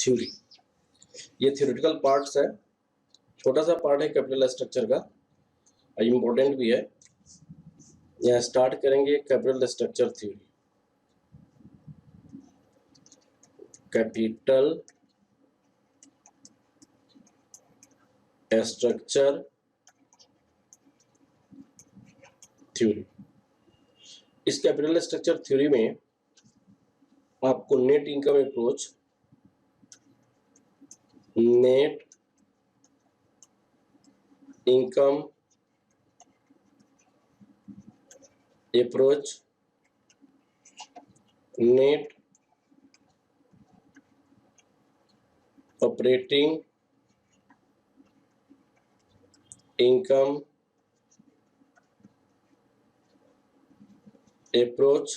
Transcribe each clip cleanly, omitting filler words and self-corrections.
Theory. ये theoretical parts है, छोटा सा पार्ट है कैपिटल स्ट्रक्चर का, इम्पोर्टेंट भी है। यहाँ स्टार्ट करेंगे capital structure theory. Capital structure theory. इस कैपिटल स्ट्रक्चर थ्योरी में आपको net income approach, net income approach, net operating income approach,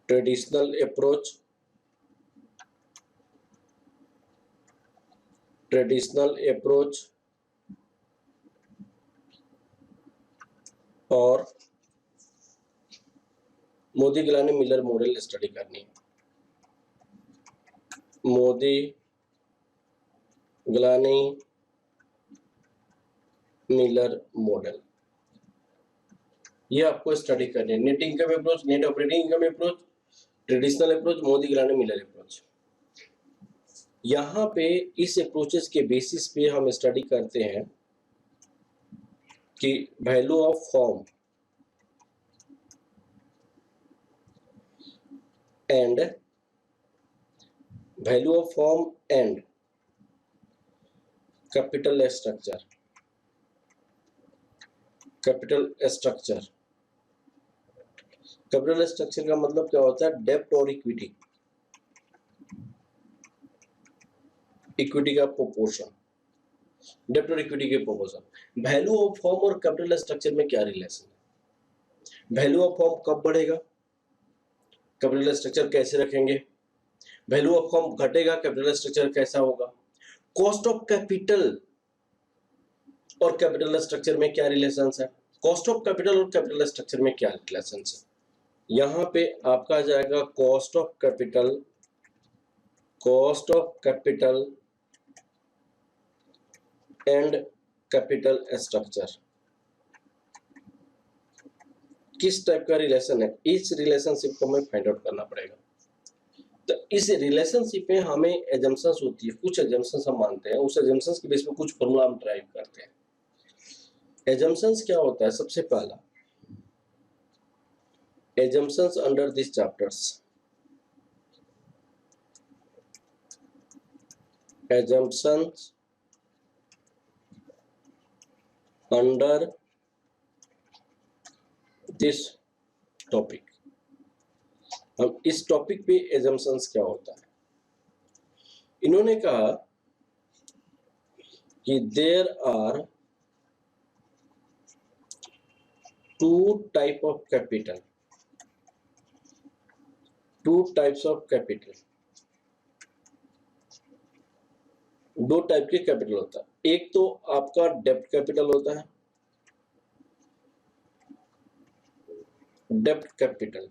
traditional approach, और Modigliani Miller model study करनी है। मोदी गिलानी मिलर मॉडल, ये आपको स्टडी करनी है। Net income approach, net operating income approach, traditional approach, Modigliani Miller approach. यहाँ पे इस अप्रोचेस के बेसिस पे हम स्टडी करते हैं कि value of form and capital structure. Capital structure का मतलब क्या होता है? डेब्ट और इक्विटी, इक्विटी का प्रोपोर्शन, डेब्ट और इक्विटी के प्रोपोर्शन। वैल्यू ऑफ फॉर्म और कैपिटल स्ट्रक्चर में क्या रिलेशन है? वैल्यू ऑफ फॉर्म कब बढ़ेगा, कैपिटल स्ट्रक्चर कैसे रखेंगे? वैल्यू ऑफ फॉर्म घटेगा, कैपिटल स्ट्रक्चर कैसा होगा? कॉस्ट ऑफ कैपिटल और कैपिटल स्ट्रक्चर में क्या रिलेशन है? कॉस्ट ऑफ कैपिटल और कैपिटल स्ट्रक्चर में क्या रिलेशन है? यहाँ पे आपका आ जाएगा cost of capital and capital structure. किस टाइप का रिलेशन है? इस रिलेशनशिप को हमें फाइंड आउट करना पड़ेगा। तो इस रिलेशनशिप में हमें एजम्पशंस होती है, कुछ एजम्पशंस हम मानते हैं, उस एजम्पशंस के बेस पे कुछ फॉर्मूला हम ड्राइव करते हैं। एजम्पशंस क्या होता है? सबसे पहला assumptions under this chapters, assumptions under this topic. हम इस टॉपिक पे एजम्पशंस क्या होता है, इन्होंने कहा कि there are two type of capital, two types of capital, दो टाइप के कैपिटल होता है। एक तो आपका डेब्ट कैपिटल होता है, डेब्ट कैपिटल,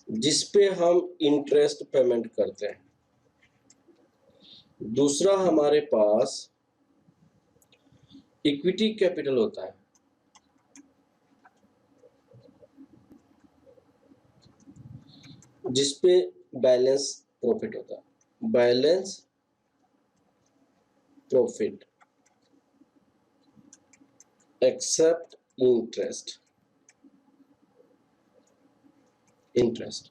जिसपे हम इंटरेस्ट पेमेंट करते हैं। दूसरा हमारे पास इक्विटी कैपिटल होता है, जिसपे बैलेंस प्रॉफिट होता है, balance profit except interest.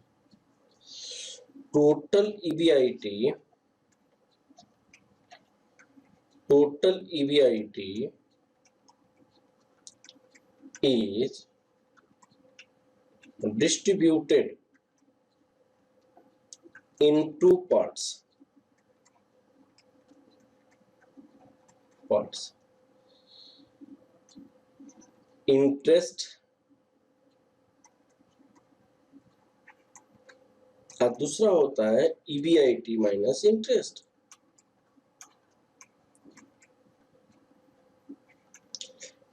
Total EBIT is distributed in two parts. Interest और दूसरा होता है ईबीआईटी माइनस इंटरेस्ट।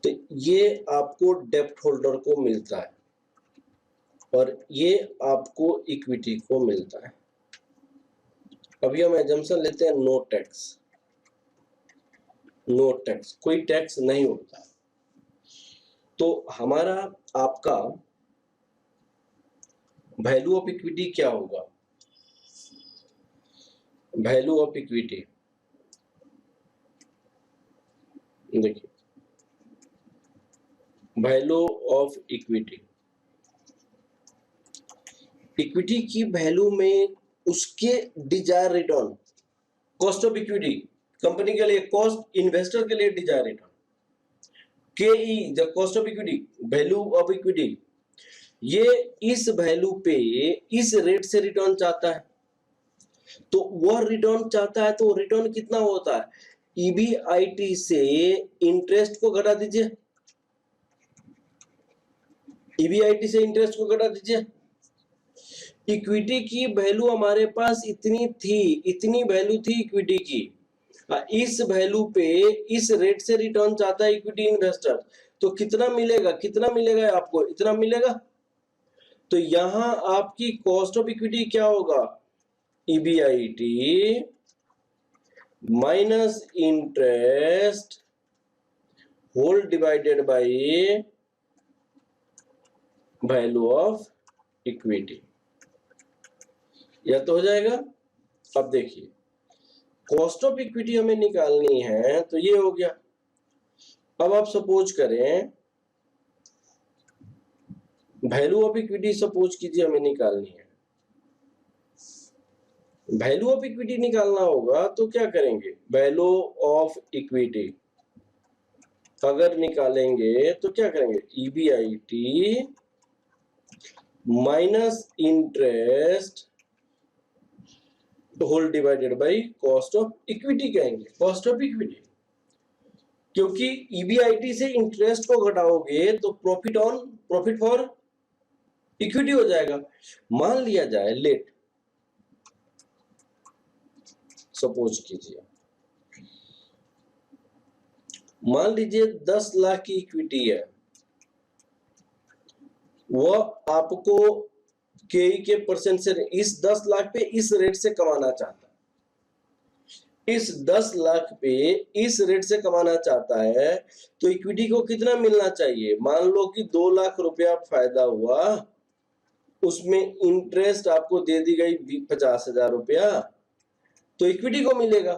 तो ये आपको डेब्ट होल्डर को मिलता है और ये आपको इक्विटी को मिलता है। अभी हम एजम्पशन लेते हैं नो टैक्स, नो टैक्स, कोई टैक्स नहीं होता। तो हमारा आपका वैल्यू ऑफ इक्विटी क्या होगा? वैल्यू ऑफ इक्विटी देखिए, वैल्यू ऑफ इक्विटी, इक्विटी की वैल्यू में उसके desire return, cost of equity company के लिए, कॉस्ट इन्वेस्टर के लिए desire return, K the cost of equity, value of equity, ये इस वैल्यू पे इस रेट से रिटर्न चाहता है। तो वह रिटर्न चाहता है तो रिटर्न कितना होता है? ईबीआईटी से इंटरेस्ट को घटा दीजिए, ईबीआईटी से इंटरेस्ट को घटा दीजिए। इक्विटी की वैल्यू हमारे पास इतनी थी, इतनी वैल्यू थी इक्विटी की, इस वैल्यू पे इस रेट से रिटर्न चाहता है इक्विटी इन्वेस्टर, तो कितना मिलेगा? कितना मिलेगा आपको? इतना मिलेगा। तो यहां आपकी कॉस्ट ऑफ इक्विटी क्या होगा? EBIT minus interest whole divided by value of equity, यह तो हो जाएगा। अब देखिए, कॉस्ट ऑफ इक्विटी हमें निकालनी है तो ये हो गया। अब आप सपोज करें वैल्यू ऑफ इक्विटी, सपोज कीजिए हमें निकालनी है, वैल्यू ऑफ इक्विटी निकालना होगा तो क्या करेंगे? वैल्यू ऑफ इक्विटी अगर निकालेंगे तो क्या करेंगे? EBIT minus interest whole divided by cost of equity कहेंगे, कॉस्ट ऑफ इक्विटी, क्योंकि ईबीआईटी से इंटरेस्ट को घटाओगे तो प्रॉफिट फॉर इक्विटी हो जाएगा। मान लिया जाए, लेट सपोज कीजिए, मान लीजिए 10 लाख की इक्विटी है, वो आपको के परसेंट से इस 10 लाख पे इस रेट से कमाना चाहता है, इस 10 लाख पे इस रेट से कमाना चाहता है, तो इक्विटी को कितना मिलना चाहिए? मान लो कि 2 लाख रुपया फायदा हुआ, उसमें इंटरेस्ट आपको दे दी गई 50,000 रुपया, तो इक्विटी को मिलेगा।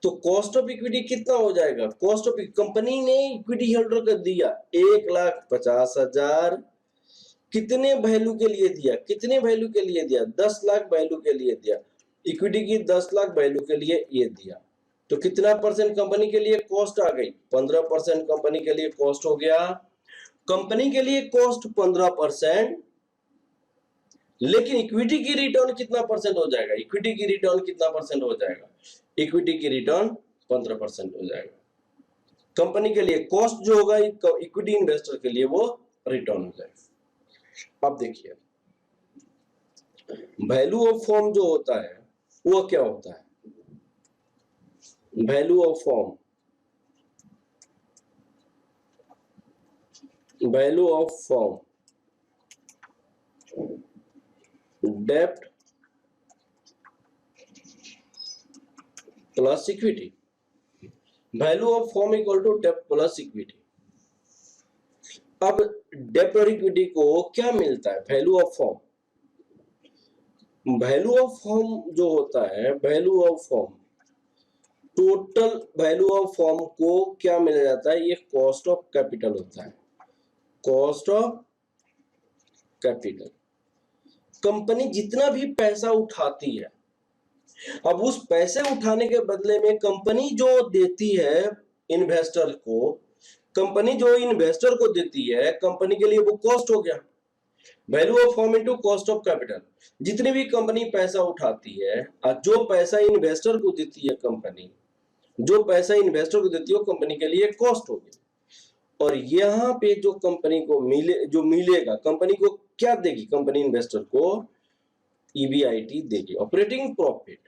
तो कॉस्ट ऑफ इक्विटी कितना हो जाएगा? कॉस्ट ऑफ कंपनी ने इक्विटी होल्डर को दिया 1,50,000, कितने वैल्यू के लिए दिया? कितने वैल्यू के लिए दिया? 10 लाख वैल्यू के लिए दिया, इक्विटी की 10 लाख वैल्यू के लिए ये दिया। तो कितना परसेंट कंपनी के लिए कॉस्ट आ गई? 15% कंपनी के लिए कॉस्ट हो गया। कंपनी के लिए कॉस्ट 15%, लेकिन इक्विटी की रिटर्न कितना परसेंट हो जाएगा? इक्विटी की रिटर्न कितना परसेंट हो जाएगा? इक्विटी की रिटर्न 15% हो जाएगा। कंपनी के लिए कॉस्ट जो होगा इक्विटी इन्वेस्टर के लिए वो रिटर्न हो जाएगा। अब देखिए, वैल्यू ऑफ फॉर्म जो होता है वो क्या होता है? Value of form, value of form डेब्ट plus equity, value of form equal to डेब्ट प्लस इक्विटी। अब डेब्ट और इक्विटी को क्या मिलता है? Value of form, value of form जो होता है, value of form, total value of form को क्या मिल जाता है? ये कॉस्ट ऑफ कैपिटल होता है, कॉस्ट ऑफ कैपिटल। कंपनी जितना भी पैसा उठाती है, अब उस पैसे उठाने के बदले में कंपनी जो देती है इन्वेस्टर को, कंपनी जो इन्वेस्टर को देती है, कंपनी के लिए वो कॉस्ट हो गया। Value of form into cost of capital, जितनी भी कंपनी पैसा उठाती है और जो पैसा इन्वेस्टर को देती है कंपनी, जो पैसा इन्वेस्टर को देती है वो कंपनी के लिए कॉस्ट हो गया। और यहाँ पे जो कंपनी को मिलेगा, कंपनी को क्या देगी? कंपनी इन्वेस्टर को ईबीआईटी देगी, ऑपरेटिंग प्रॉफिट।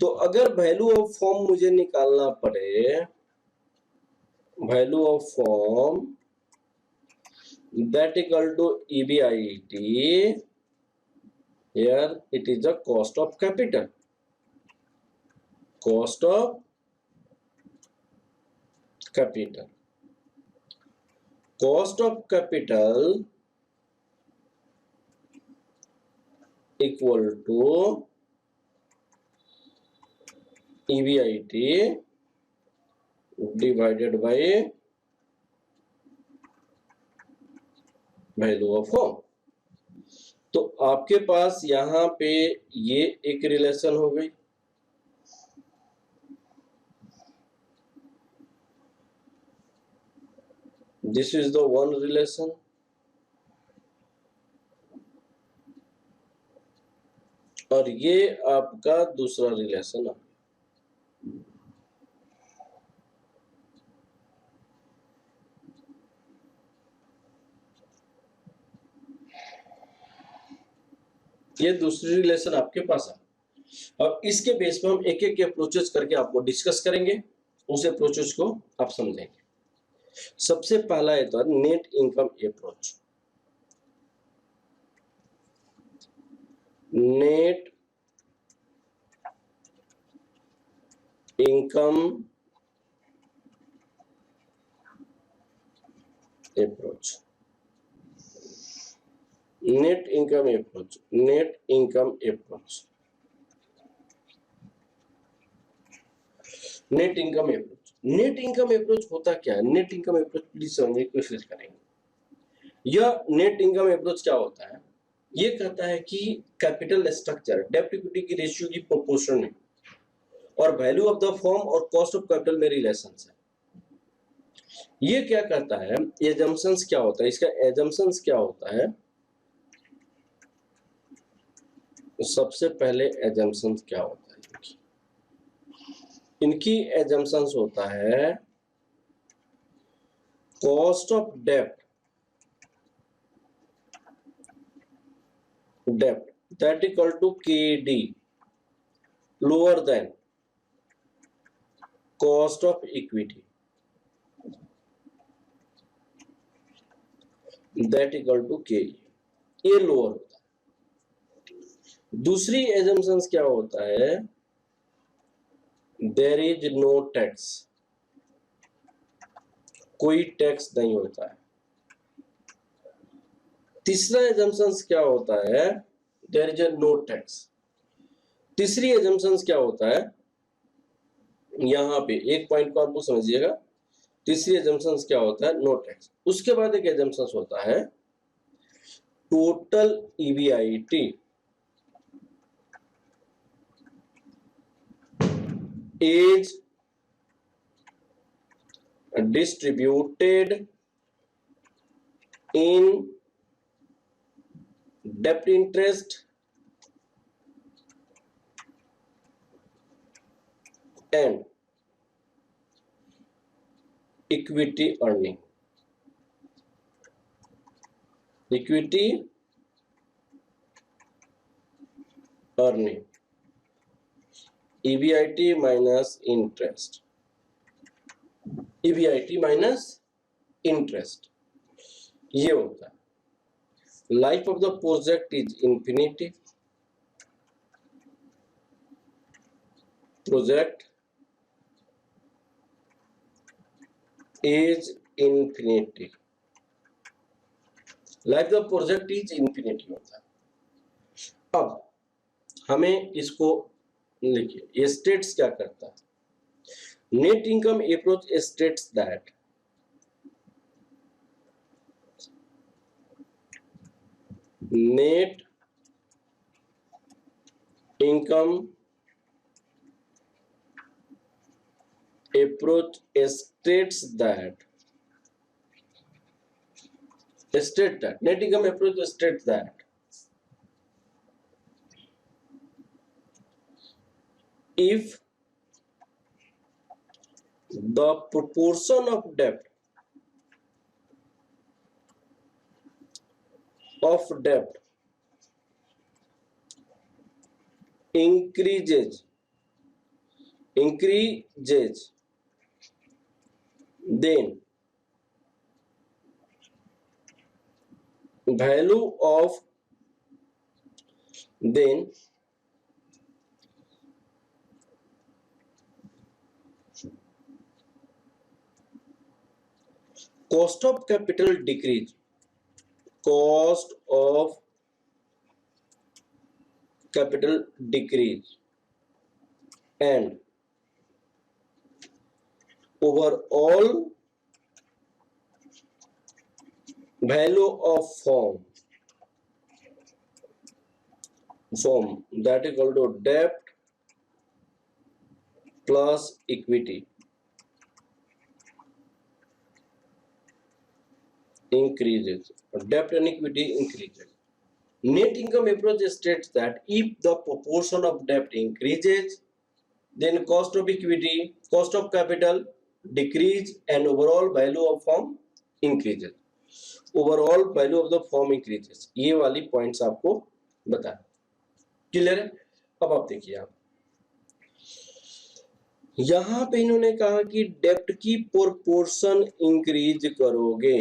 तो अगर वैल्यू ऑफ फॉर्म मुझे निकालना पड़े, value of firm that equal to EBIT Here it is the cost of capital. Cost of capital. Cost of capital equal to EBIT divided by value of home. तो आपके पास यहां पे ये एक relation हो गई, this is the one relation, और ये आपका दूसरा रिलेशन है। ये दूसरी रिलेशन आपके पास है। अब इसके बेस पे हम एक एक अप्रोचेस करके आपको डिस्कस करेंगे, उस अप्रोचेस को आप समझेंगे। सबसे पहला है तो net income approach. Net income approach. Net income approach. Net income approach. Net income approach. Net income approach होता क्या है? नेट इनकम अप्रोच प्लीज समझने की कोशिश करेंगे। यह नेट इनकम अप्रोच क्या होता है? ये कहता है कि कैपिटल स्ट्रक्चर डेब्ट इक्विटी की रेशियो की प्रोपोर्शन है और वैल्यू ऑफ द फर्म और कॉस्ट ऑफ कैपिटल में रिलेशन है। ये क्या कहता है? एजम्पशंस क्या होता है? इसका एजम्पशंस क्या होता है? सबसे पहले एजम्पशंस क्या होता है? इनकी एजम्पशंस होता है कॉस्ट ऑफ डेब्ट that equal to KD lower than cost of equity that equal to KE, ये लोअर होता है। दूसरी एजम्पशंस क्या होता है? देयर इज नो टैक्स, कोई टैक्स नहीं होता है। तीसरा एजम्पशंस क्या होता है? There is no tax. तीसरी एजम्पशंस क्या होता है? यहां पे एक पॉइंट को आपको समझिएगा। तीसरी एजम्पशंस क्या होता है? No tax. उसके बाद एक एजम्पशंस होता है total EBIT is distributed in debt interest and equity earning. Equity earning, EBIT minus interest, EBIT minus interest, ये होता है। Life of the project is infinity, project is infinity, life of project is infinity होता है। अब हमें इसको लिखिए, ये स्टेट्स क्या करता है? Net income approach states that net income approach states that net income approach states that if the proportion of debt increases, then value of then cost of capital decrease, cost of capital decrease, and overall value of firm that is equal to debt plus equity increases. Debt and equity increases. Net income approach states that if the proportion of debt increases, then cost of equity, cost of capital decrease and overall value of firm increases. Overall value of the form increases, ये वाली points आपको बता clear है। अब आप देखिए, आप यहां पे इन्होंने कहा कि डेप्ट की प्रोपोर्शन इंक्रीज करोगे,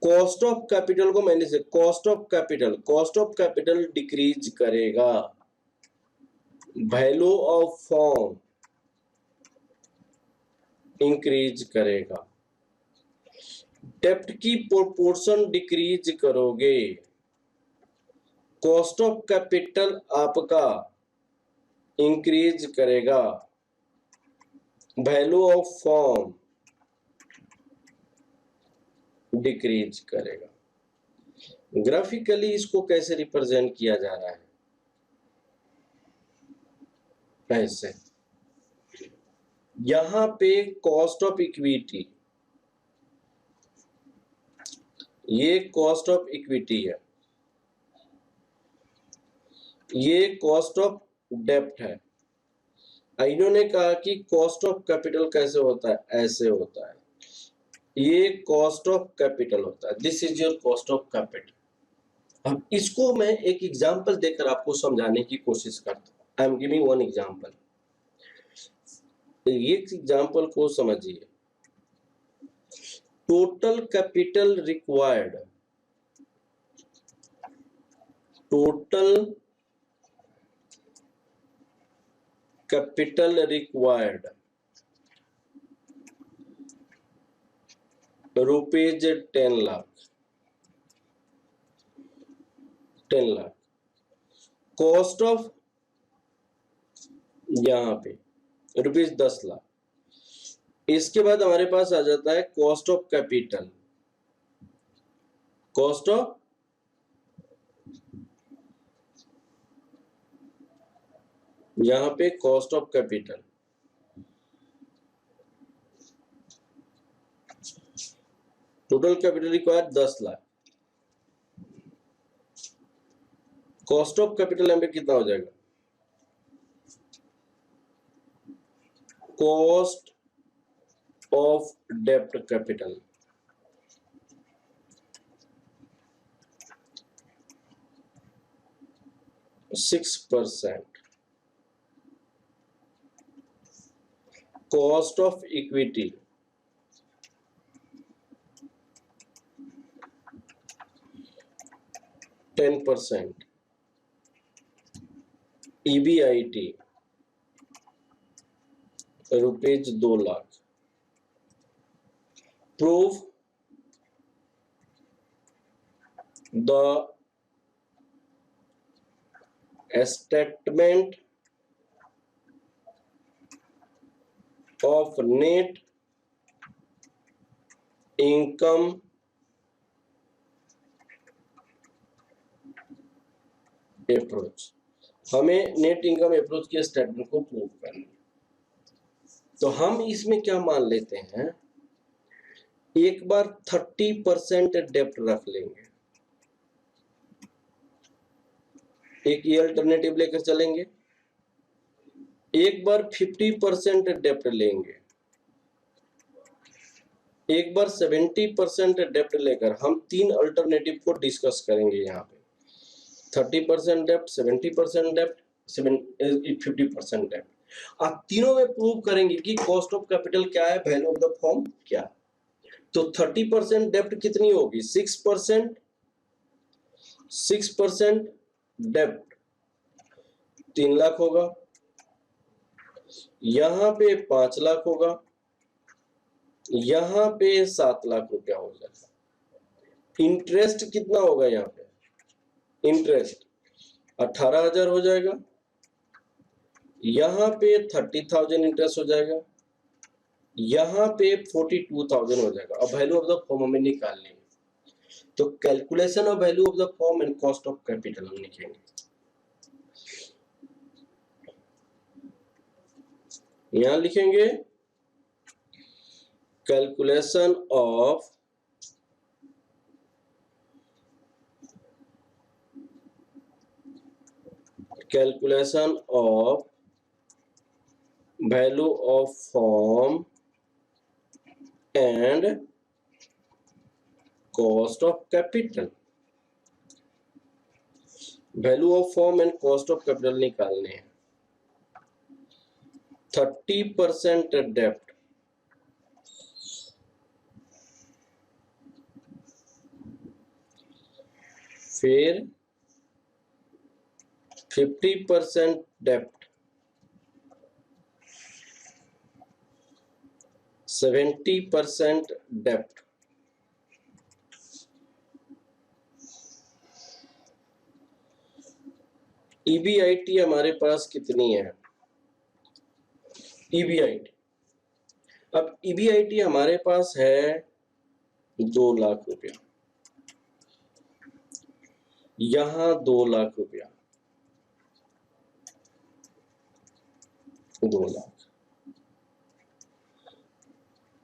कॉस्ट ऑफ कैपिटल को मैंने से कॉस्ट ऑफ कैपिटल डिक्रीज करेगा, वैल्यू ऑफ फॉर्म इंक्रीज करेगा। डेप्ट की प्रोपोर्शन डिक्रीज करोगे, कॉस्ट ऑफ कैपिटल आपका इंक्रीज करेगा, वैल्यू ऑफ फॉर्म डिक्रीज करेगा। ग्राफिकली इसको कैसे रिप्रेजेंट किया जा रहा है, ऐसे यहां पे कॉस्ट ऑफ इक्विटी, ये कॉस्ट ऑफ इक्विटी है, ये कॉस्ट ऑफ डेप्ट है। इन्होंने कहा कि कॉस्ट ऑफ कैपिटल कैसे होता है, ऐसे होता है, ये कॉस्ट ऑफ कैपिटल होता है, this is your cost of capital. अब इसको मैं एक एग्जांपल देकर आपको समझाने की कोशिश करता हूं। I am giving one example, ये एग्जांपल को समझिए। Total capital required, total capital required rupees 10 lakh, 10 lakh. Cost of यहां पे रुपीज 10 लाख। इसके बाद हमारे पास आ जाता है cost of capital, cost of यहां पे cost of capital, total capital required 10 lakh, cost of capital यहां पे कितना हो जाएगा, कॉस्ट ऑफ डेप्ट capital 6%, cost of equity 10%, EBIT rupees 2 lakh. Prove the statement of net income approach. हमें नेट इनकम अप्रोच के स्टेटमेंट को प्रूव करना, तो हम इसमें क्या मान लेते हैं, एक बार 30% डेप्ट रख लेंगे, एक ये अल्टरनेटिव लेकर चलेंगे, एक बार 50% डेप्ट लेंगे, एक बार 70% डेप्ट लेकर हम तीन अल्टरनेटिव को डिस्कस करेंगे। यहाँ पे 30% डेप्ट, 70% डेप्ट, 50% डेप्ट, आप तीनों में प्रूव करेंगे कि कॉस्ट ऑफ कैपिटल क्या है, वैल्यू ऑफ द फर्म क्या। तो 30% डेप्ट कितनी होगी, 6%, डेप्ट 3 लाख होगा, यहां पे 5 लाख होगा, यहां पे 7 लाख रुपया हो जाएगा। इंटरेस्ट कितना होगा यहाँ पे? इंटरेस्ट 18,000 हो जाएगा, यहाँ पे 30,000 इंटरेस्ट हो जाएगा, यहाँ पे 42,000 हो जाएगा। अब वैल्यू ऑफ द फॉर्म हमें निकालनी है, तो calculation of value of the form and cost of capital हम लिखेंगे। यहां लिखेंगे calculation of value of form and cost of capital. Value of form and cost of capital निकालने हैं। 30% डेप्ट, फिर 50% डेप्ट, 70% डेप्ट, ईबीआईटी हमारे पास कितनी है? ईबीआईटी, अब ईबीआईटी हमारे पास है 2 लाख रुपया, यहां 2 लाख रुपया, 2 लाख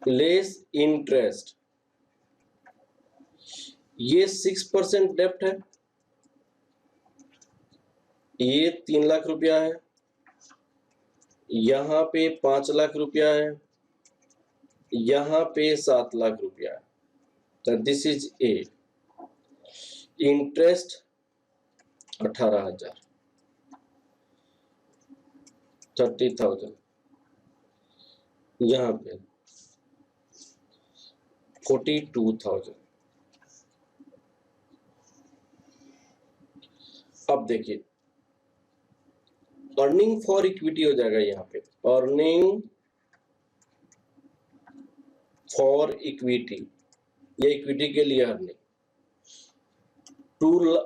लेस इंटरेस्ट, ये 6% डेप्ट है, ये 3 लाख रुपया है, यहां पे 5 लाख रुपया है, यहां पे 7 लाख रुपया है। तो दिस इज ए। इंटरेस्ट 18,000, 30,000, यहां पे 42,000। अब देखिए अर्निंग फॉर इक्विटी हो जाएगा, यहाँ पे अर्निंग फॉर इक्विटी, ये इक्विटी के लिए अर्निंग, 2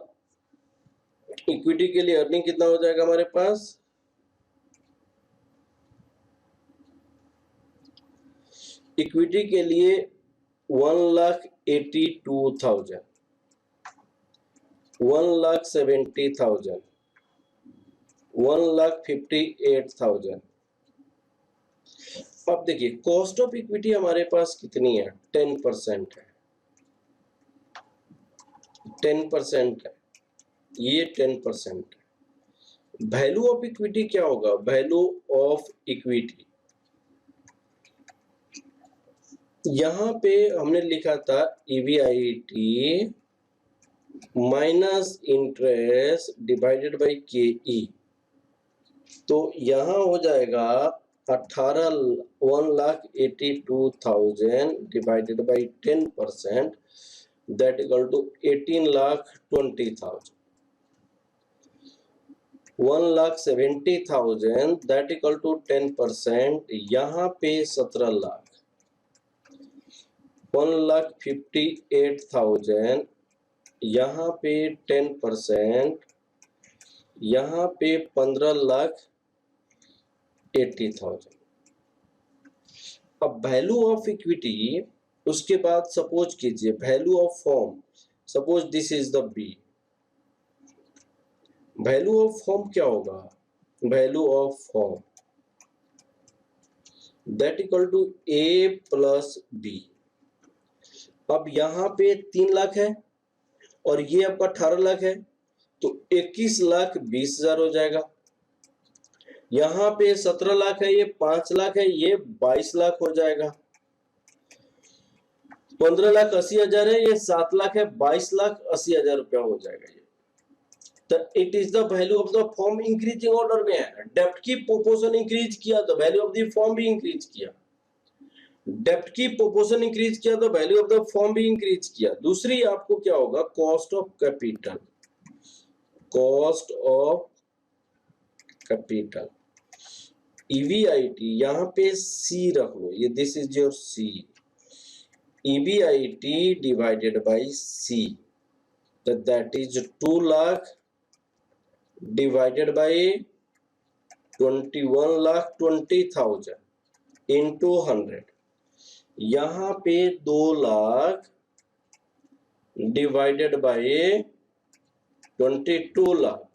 इक्विटी के लिए अर्निंग कितना हो जाएगा हमारे पास? इक्विटी के लिए 1,82,000, 1,70,000, 1,58,000। अब देखिए कॉस्ट ऑफ इक्विटी हमारे पास कितनी है? 10% है, 10% है, ये 10% है। वैल्यू ऑफ इक्विटी क्या होगा? वैल्यू ऑफ इक्विटी यहां पे हमने लिखा था EBIT minus interest divided by K E, तो यहां हो जाएगा 1,82,000 divided by 10%, that equal to 18,20,000। 1,70,000 that equal to 10%, यहाँ पे 17 लाख, 1,58,000, यहाँ पे 10%, यहाँ पे 15,80,000। अब वैल्यू ऑफ इक्विटी, उसके बाद सपोज कीजिए value of firm, suppose this is the B, value of firm क्या होगा? Value of firm that equal to A plus B. अब यहाँ पे 3 लाख है और ये आपका 18 लाख है, तो 21,20,000 हो जाएगा। यहाँ पे 17 लाख है, ये 5 लाख है, ये 22 लाख हो जाएगा। 15,80,000 है, ये 7 लाख है, 22,80,000 रुपया हो जाएगा ये। तो it is the value of the firm increasing order में है। डेप्ट की प्रोपोर्शन इंक्रीज किया तो वैल्यू ऑफ द फॉर्म भी इंक्रीज किया, डेप्ट की प्रोपोर्शन इंक्रीज किया तो वैल्यू ऑफ द फॉर्म भी इंक्रीज किया। दूसरी आपको क्या होगा? Cost of capital, cost of capital, EBIT, यहाँ पे सी रख लो, ये this is your C, EBIT divided by C, that is 2 lakh divided by 21,20,000 into 100, यहाँ पे 2 lakh divided by 22 lakh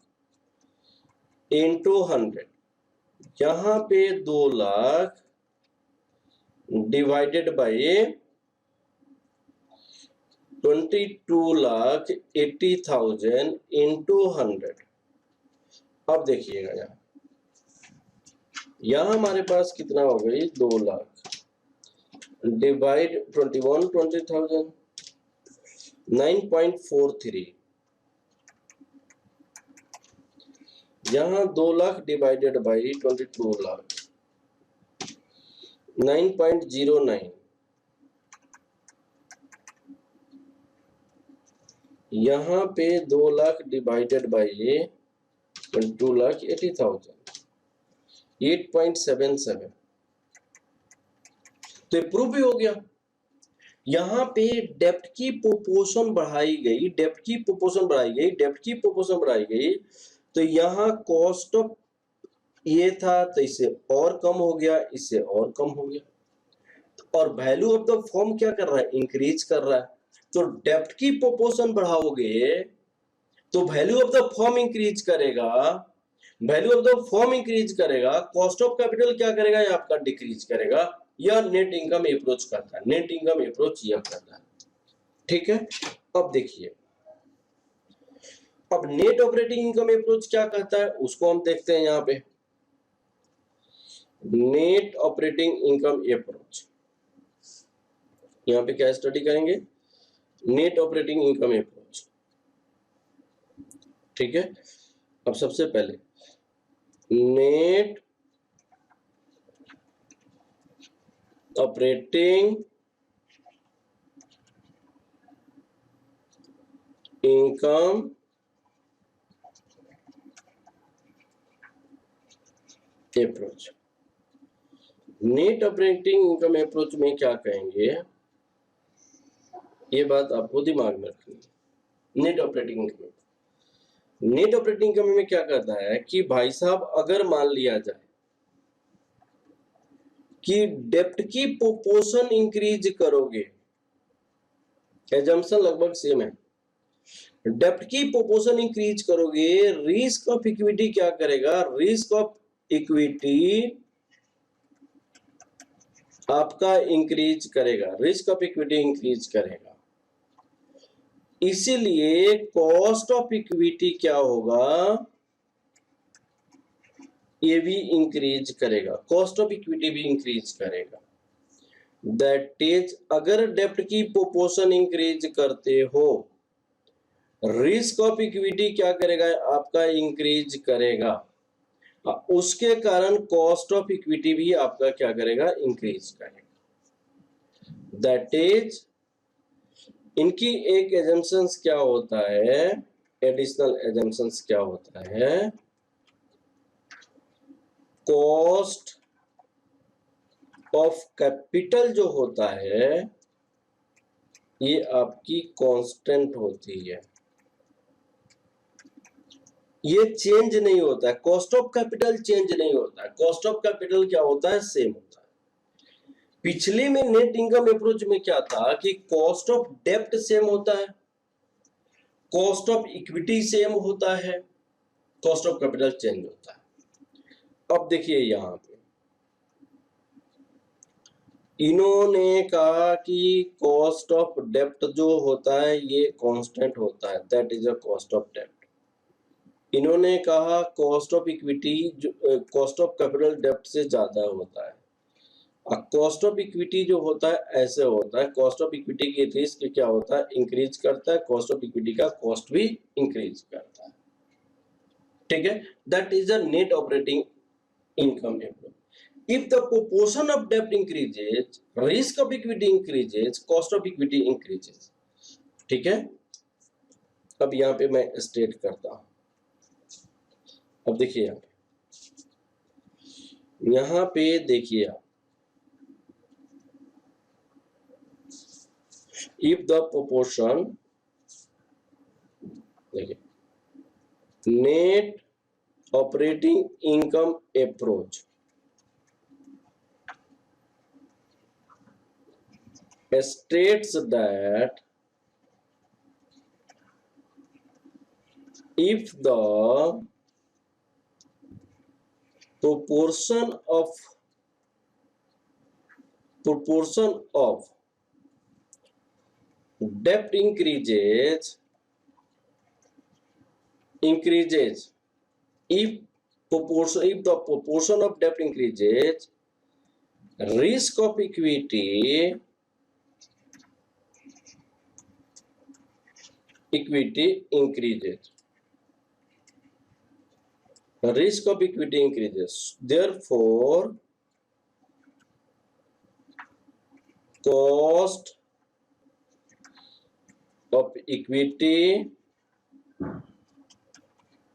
into 100, यहाँ पे 2 लाख डिवाइडेड बाय 22,80,000 इंटू 100। अब देखिएगा यहाँ हमारे पास कितना हो गई, 2 लाख डिवाइड 20,000, 9.43, यहाँ 2 लाख डिवाइडेड बाई 22 लाख 9.09, यहाँ पे 2 लाख डिवाइडेड बाई 22,80,000 8.77, तो प्रूव भी हो गया। यहाँ पे डेप्ट की प्रोपोर्शन बढ़ाई गई, डेप्ट की प्रोपोर्शन बढ़ाई गई, डेप्ट की प्रोपोर्शन बढ़ाई गई, तो यहाँ कॉस्ट ऑफ ये था तो इससे और कम हो गया, इससे और कम हो गया, और वैल्यू ऑफ द फर्म क्या कर रहा है, इंक्रीज कर रहा है। तो डेप्ट की प्रोपोर्शन बढ़ाओगे तो value of the firm increase करेगा, value of the firm increase करेगा, कॉस्ट ऑफ कैपिटल क्या करेगा, ये आपका डिक्रीज करेगा। यह नेट इनकम अप्रोच करता है, नेट इनकम अप्रोच यह करता है, ठीक है। अब देखिए, अब नेट ऑपरेटिंग इनकम अप्रोच क्या कहता है उसको हम देखते हैं। यहाँ पे नेट ऑपरेटिंग इनकम अप्रोच, यहाँ पे क्या स्टडी करेंगे, नेट ऑपरेटिंग इनकम अप्रोच, ठीक है। अब सबसे पहले net operating income approach, net operating income approach में क्या कहेंगे, ये बात आपको दिमाग में रखनी है। Net operating income, net operating income में क्या कहता है कि भाई साहब अगर मान लिया जाए कि डेप्ट की प्रोपोर्शन इंक्रीज करोगे, एजम्पशन लगभग सेम है, डेप्ट की प्रोपोर्शन इंक्रीज करोगे, रिस्क ऑफ इक्विटी क्या करेगा, रिस्क ऑफ इक्विटी आपका इंक्रीज करेगा, रिस्क ऑफ इक्विटी इंक्रीज करेगा, इसीलिए कॉस्ट ऑफ इक्विटी क्या होगा, ये भी इंक्रीज करेगा, कॉस्ट ऑफ इक्विटी भी इंक्रीज करेगा। दैट इज, अगर डेप्ट की प्रोपोर्शन इंक्रीज करते हो, रिस्क ऑफ इक्विटी क्या करेगा, आपका इंक्रीज करेगा, उसके कारण कॉस्ट ऑफ इक्विटी भी आपका क्या करेगा, इंक्रीज करेगा। दैट इज, इनकी एक एजम्पशंस क्या होता है, एडिशनल एजम्पशंस क्या होता है, कॉस्ट ऑफ कैपिटल जो होता है ये आपकी कांस्टेंट होती है, ये चेंज नहीं होता है, कॉस्ट ऑफ कैपिटल चेंज नहीं होता है, कॉस्ट ऑफ कैपिटल क्या होता है, सेम होता है। पिछले में नेट इनकम अप्रोच में क्या था कि कॉस्ट ऑफ डेप्ट सेम होता है, कॉस्ट ऑफ इक्विटी सेम होता है, कॉस्ट ऑफ कैपिटल चेंज होता है। अब देखिए यहां पे इन्होंने कहा कि कॉस्ट ऑफ डेप्ट जो होता है ये कांस्टेंट होता है, that is a cost of डेप्ट। इन्होंने कहा कॉस्ट ऑफ इक्विटी जो कॉस्ट ऑफ कैपिटल डेप्ट से ज्यादा होता है, और कॉस्ट ऑफ इक्विटी जो होता है ऐसे होता है, कॉस्ट ऑफ इक्विटी की रिस्क क्या होता है, इंक्रीज करता है, कॉस्ट ऑफ इक्विटी का कॉस्ट भी इंक्रीज करता है, ठीक है। That is a net operating income approach. If the proportion of debt increases, risk of equity increases, cost of equity increases, ठीक है। अब यहाँ पे मैं स्टेट करता हूं, अब देखिए यहाँ पे देखिए आप, इफ द प्रोपोर्शन, देखिए net operating income approach states that if the proportion of debt increases if the proportion of debt increases, risk of equity increases. Risk of equity increases. Therefore, cost of equity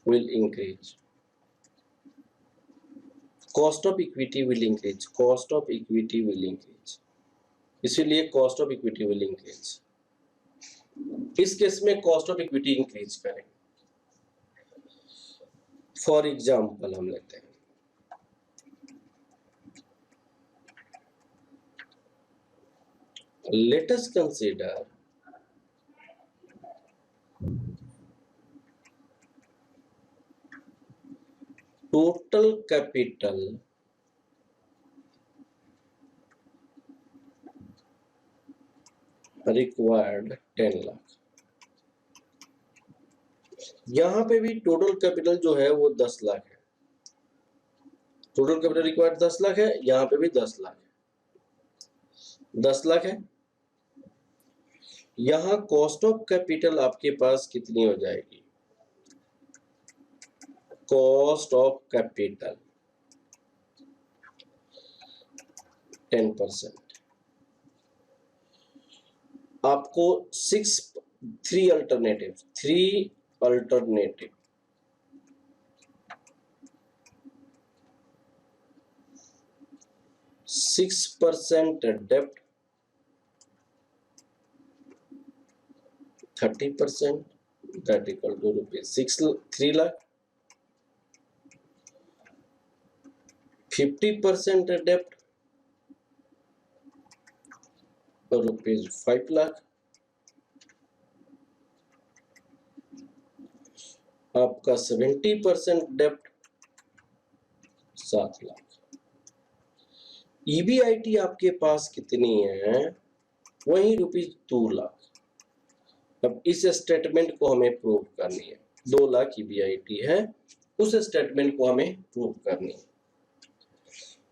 will increase. Cost of equity will increase. Cost of equity will increase. इसीलिए cost of equity will increase. इस case में cost of equity increase करें. For example हम लेते हैं, let us consider total capital required 10 lakh. यहां पे भी टोटल कैपिटल जो है वो 10 लाख है. टोटल कैपिटल रिक्वायर्ड 10 लाख है, यहां पे भी 10 लाख है. 10 लाख है. यहां कॉस्ट ऑफ कैपिटल आपके पास कितनी हो जाएगी? Cost of capital 10%. आपको 3 अल्टरनेटिव 6% डेप्ट, 30%, that equal to rupees 3 lakh. 50% डेप्ट, रुपीज 5 लाख. आपका 70% डेप्ट 7 लाख. ईबीआईटी आपके पास कितनी है? वही रुपीज 2 लाख. अब इस स्टेटमेंट को हमें प्रूव करनी है. 2 लाख ईबीआईटी है, उस स्टेटमेंट को हमें प्रूव करनी है.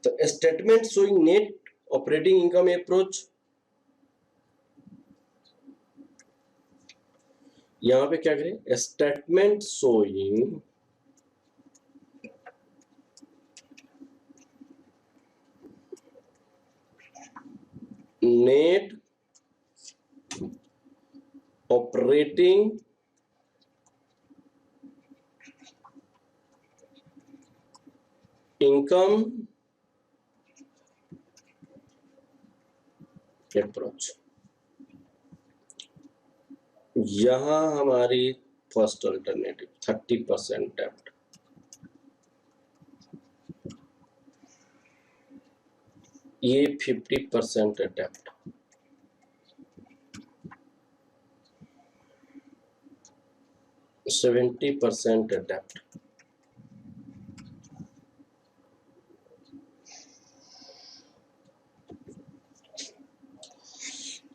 तो statement showing net operating income approach, यहां पे क्या करें? Statement showing net operating income approach. यहां हमारी फर्स्ट अल्टरनेटिव 30% डेप्ट, ये 50% डेप्ट. %70 डेप्ट.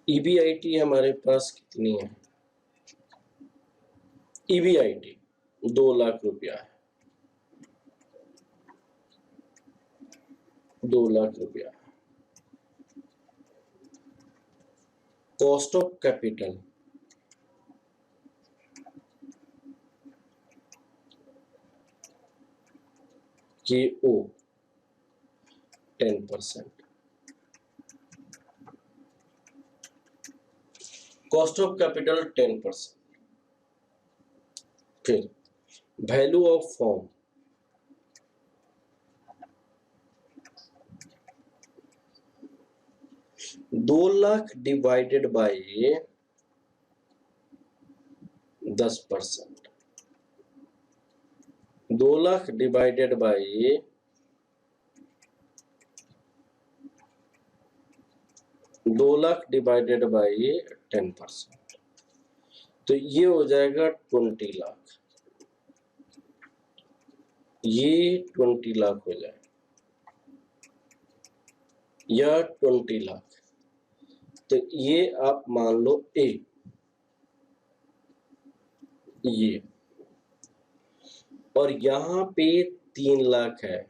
ईबीआईटी हमारे पास कितनी है? ईबीआईटी 2 लाख रुपया है. 2 लाख रुपया. Cost of capital KO 10%. Cost of capital 10%. फिर value of form 2 lakh divided by 10%, 2 lakh divided by 10%, तो ये हो जाएगा 20 लाख, ये 20 लाख हो जाएगा, या 20 लाख, तो ये आप मान लो ए, ये, और यहां पे 3 लाख है,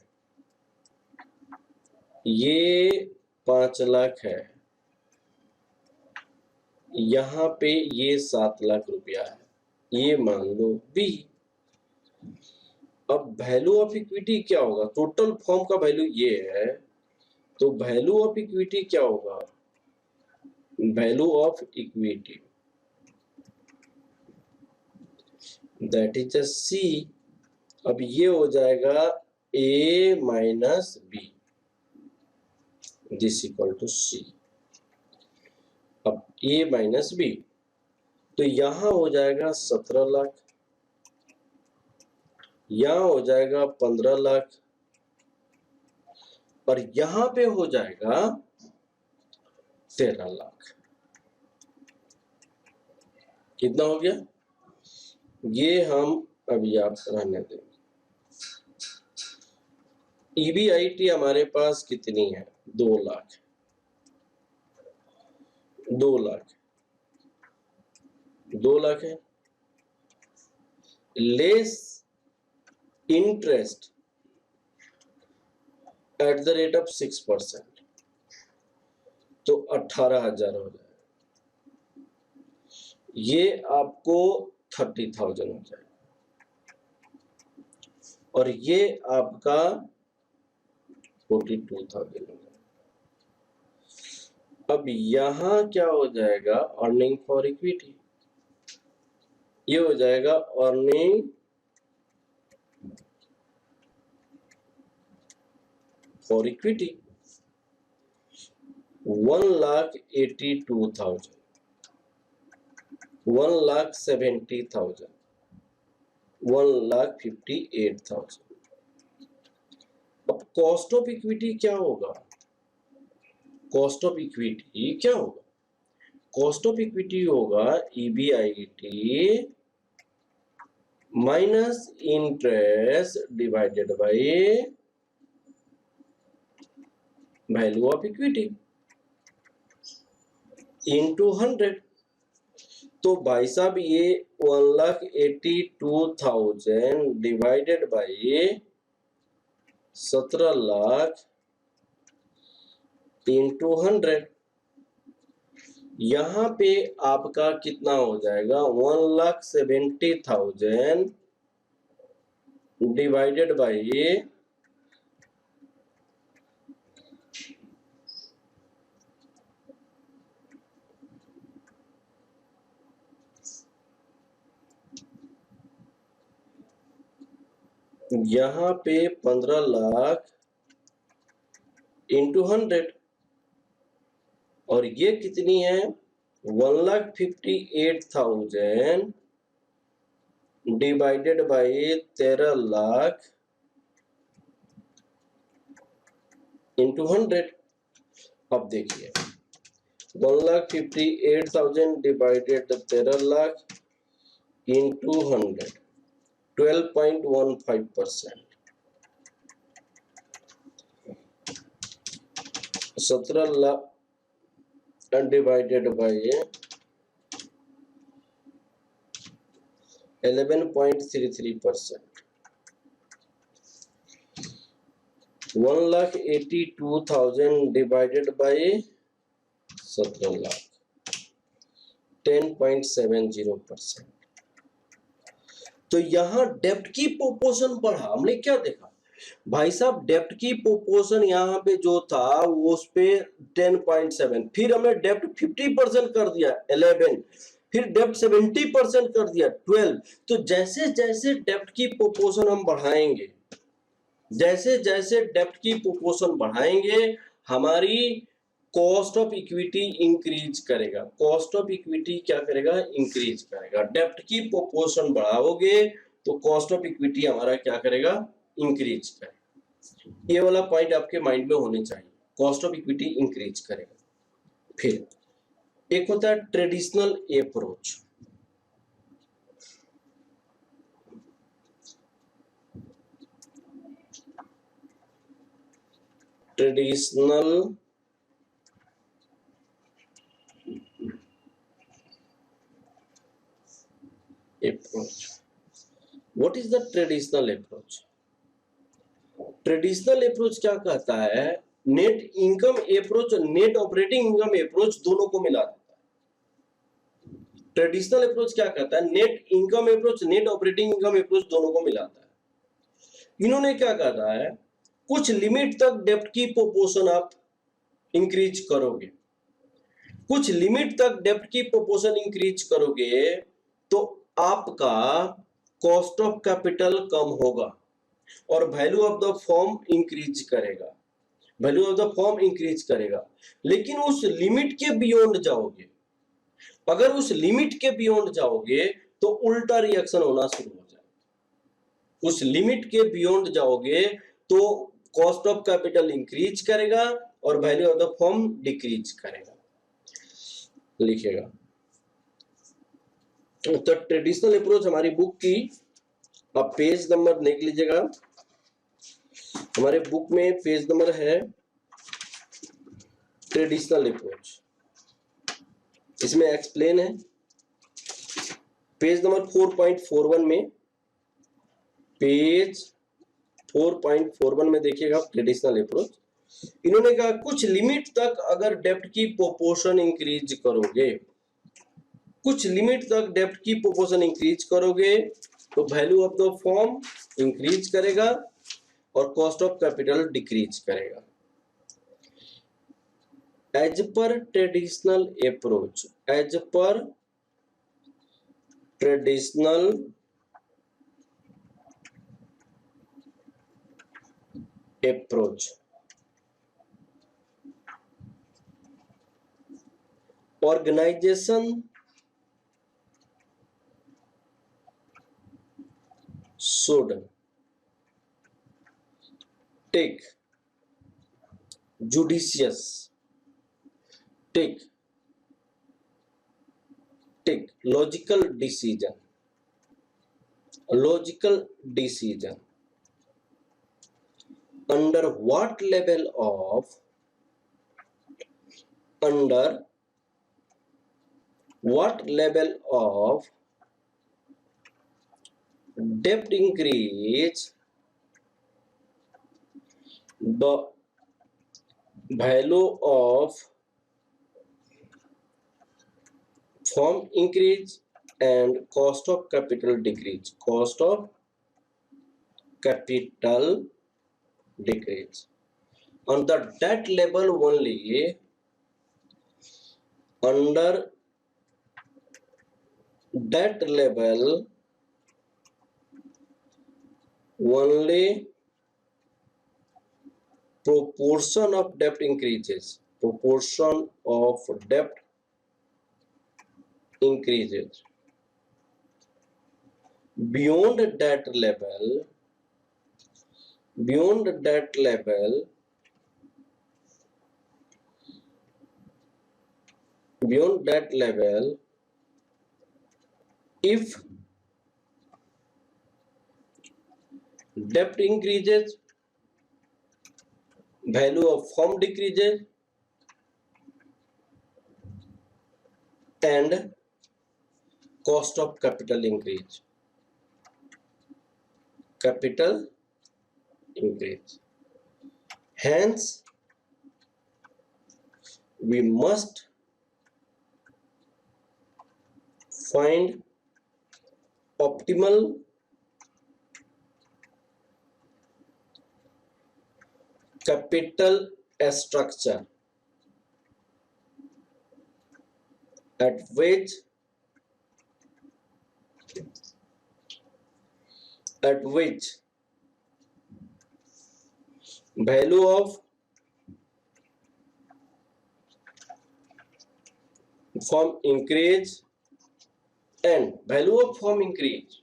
ये 5 लाख है, यहां पे ये 7 लाख रुपया है, ये मान लो बी। अब वैल्यू ऑफ इक्विटी क्या होगा? टोटल फॉर्म का वैल्यू ये है, तो वैल्यू ऑफ इक्विटी क्या होगा? Value of equity that is C. अब ये हो जाएगा A minus B, this equal to C. अब ए माइनस बी, तो यहां हो जाएगा 17 लाख, यहां हो जाएगा 15 लाख, और यहां पे हो जाएगा 13 लाख। कितना हो गया? ये हम अभी आप रहने देंगे। ईबीआईटी हमारे पास कितनी है? 2 लाख, 2 लाख, 2 लाख है, less interest at the rate of 6%, तो 18,000 हो जाएगा, ये आपको 30,000 हो जाएगा, और ये आपका 42,000 हो जाएगा। अब यहां क्या हो जाएगा? अर्निंग फॉर इक्विटी, ये हो जाएगा अर्निंग फॉर इक्विटी 1,82,000, 1,70,000, 1,58,000। अब कॉस्ट ऑफ इक्विटी क्या होगा? कॉस्ट ऑफ इक्विटी क्या होगा? कॉस्ट ऑफ इक्विटी होगा EBIT minus interest divided by value of equity into 100। तो भाई साहब ये 1,82,000 डिवाइडेड बाय 17 लाख इंटू 100, यहां पे आपका कितना हो जाएगा? 1,70,000 डिवाइडेड बाय यहां पे 15 लाख इंटू 100, और ये कितनी है? 1,58,000 डिवाइडेड बाय 13 लाख इंटू 100। अब देखिए 1,58,000 divided 13 lakh into 100, 12.15%, 17 lakh divided by 11.33%, 1,82,000 divided by 17 lakh, 10.70%। तो यहां डेप्ट की प्रोपोर्शन बढ़ा। हमने क्या देखा भाई साहब? डेप्ट की प्रोपोर्शन यहाँ पे जो था वो उस पे 10.7, फिर हमने डेप्ट 50% कर दिया 11, फिर डेप्ट 70% कर दिया 12। तो जैसे जैसे डेप्ट की प्रोपोर्शन हम बढ़ाएंगे, जैसे जैसे डेप्ट की प्रोपोर्शन बढ़ाएंगे, हमारी कॉस्ट ऑफ इक्विटी इंक्रीज करेगा, कॉस्ट ऑफ इक्विटी क्या करेगा, इंक्रीज करेगा। डेप्ट की प्रोपोर्शन बढ़ाओगे तो कॉस्ट ऑफ इक्विटी हमारा क्या करेगा, इंक्रीज करेगा। ये वाला पॉइंट आपके माइंड में होने चाहिए, कॉस्ट ऑफ इक्विटी इंक्रीज करेगा। फिर एक होता है traditional approach, traditional approach. What is the traditional approach? Traditional approach क्या कहता है, नेट इनकम अप्रोच और नेट ऑपरेटिंग इनकम अप्रोच दोनों को मिला देता है। ट्रेडिशनल अप्रोच क्या कहता है, net income approach net operating income approach दोनों को मिलाता है। इन्होंने क्या कहता है, कुछ लिमिट तक डेप्ट की प्रोपोर्शन आप इंक्रीज करोगे, कुछ लिमिट तक डेप्ट की प्रोपोर्शन इंक्रीज करोगे तो आपका कॉस्ट ऑफ कैपिटल कम होगा और value of the firm increase करेगा, value of the firm increase करेगा। लेकिन उस लिमिट के बियॉन्ड जाओगे, अगर उस लिमिट के बियॉन्ड जाओगे तो उल्टा रिएक्शन होना शुरू हो जाएगा। उस लिमिट के बियॉन्ड जाओगे तो कॉस्ट ऑफ कैपिटल इंक्रीज करेगा और value of the firm decrease करेगा। लिखिएगा, तो ट्रेडिशनल अप्रोच हमारी बुक की, आप पेज नंबर देख लीजिएगा, हमारे बुक में पेज नंबर है ट्रेडिशनल अप्रोच, इसमें एक्सप्लेन है पेज नंबर 4.41 में, पेज 4.41 में देखिएगा ट्रेडिशनल अप्रोच। इन्होंने कहा कुछ लिमिट तक अगर डेप्ट की प्रोपोर्शन इंक्रीज करोगे, कुछ लिमिट तक डेप्ट की प्रोपोर्शन इंक्रीज करोगे तो value of the firm increase करेगा और कॉस्ट ऑफ कैपिटल डिक्रीज करेगा। As per traditional approach, as per traditional approach, organization should take judicious, take logical decision, under what level of, under what level of debt increase the value of firm increase and cost of capital decrease, cost of capital decrease. On the debt level only, under debt level only proportion of debt increases, proportion of debt increases. Beyond that level, beyond that level, beyond that level, if debt increases, value of firm decreases and cost of capital increase, capital increase. Hence, we must find optimal capital structure at which value of firm increase and value of firm increase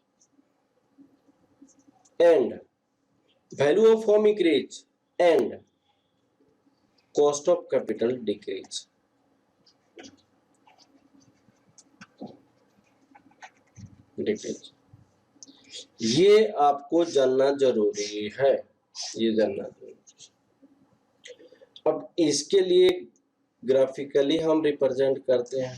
and value of firm increase and cost of capital decrease. ये आपको जानना जरूरी है, ये जानना जरूरी है। अब इसके लिए ग्राफिकली हम रिप्रेजेंट करते हैं।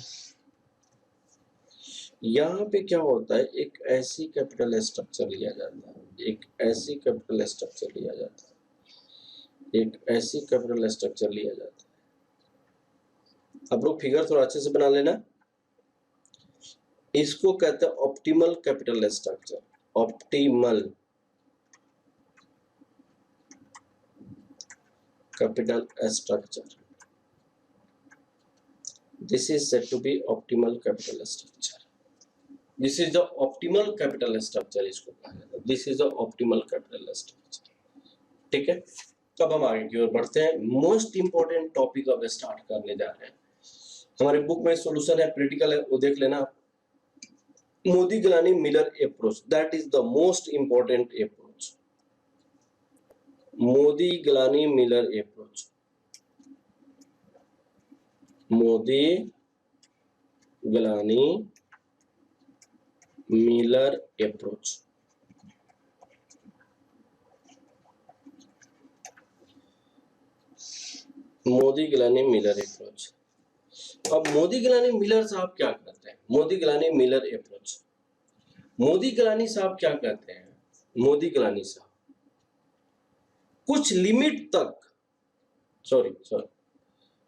यहाँ पे क्या होता है, एक ऐसी कैपिटल स्ट्रक्चर लिया जाता है, एक ऐसी कैपिटल स्ट्रक्चर लिया जाता है, एक ऐसी कैपिटल स्ट्रक्चर लिया जाता है। आप लोग फिगर थोड़ा अच्छे से बना लेना। इसको कहते हैं optimal capital structure, optimal capital structure. This is said to be optimal capital structure. This is the optimal capital structure, इसको कहा जाता है। This is the optimal capital structure. ठीक है, अब हम आगे की ओर बढ़ते हैं। मोस्ट इंपॉर्टेंट टॉपिक अब स्टार्ट करने जा रहे हैं। हमारे बुक में सॉल्यूशन है, प्रैक्टिकल है, वो देख लेना। Modigliani Miller approach, that is the most important approach. Modigliani Miller approach, Modigliani Miller approach. Modigliani Miller approach. अब मोदी गिलानी मिलर साहब क्या कहते हैं? Modigliani Miller approach, Modigliani साहब क्या कहते हैं? Modigliani साहब कुछ लिमिट तक,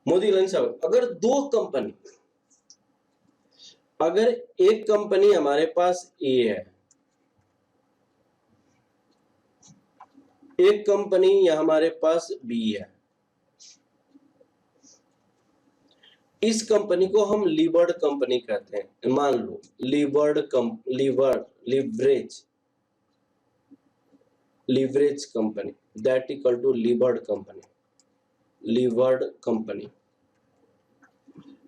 मोदी गिलानी साहब, अगर दो कंपनी, अगर एक कंपनी हमारे पास ए है, एक कंपनी या हमारे पास बी है, इस कंपनी को हम लीवर्ड कंपनी कहते हैं। मान लो leverage company, that equal to levered company.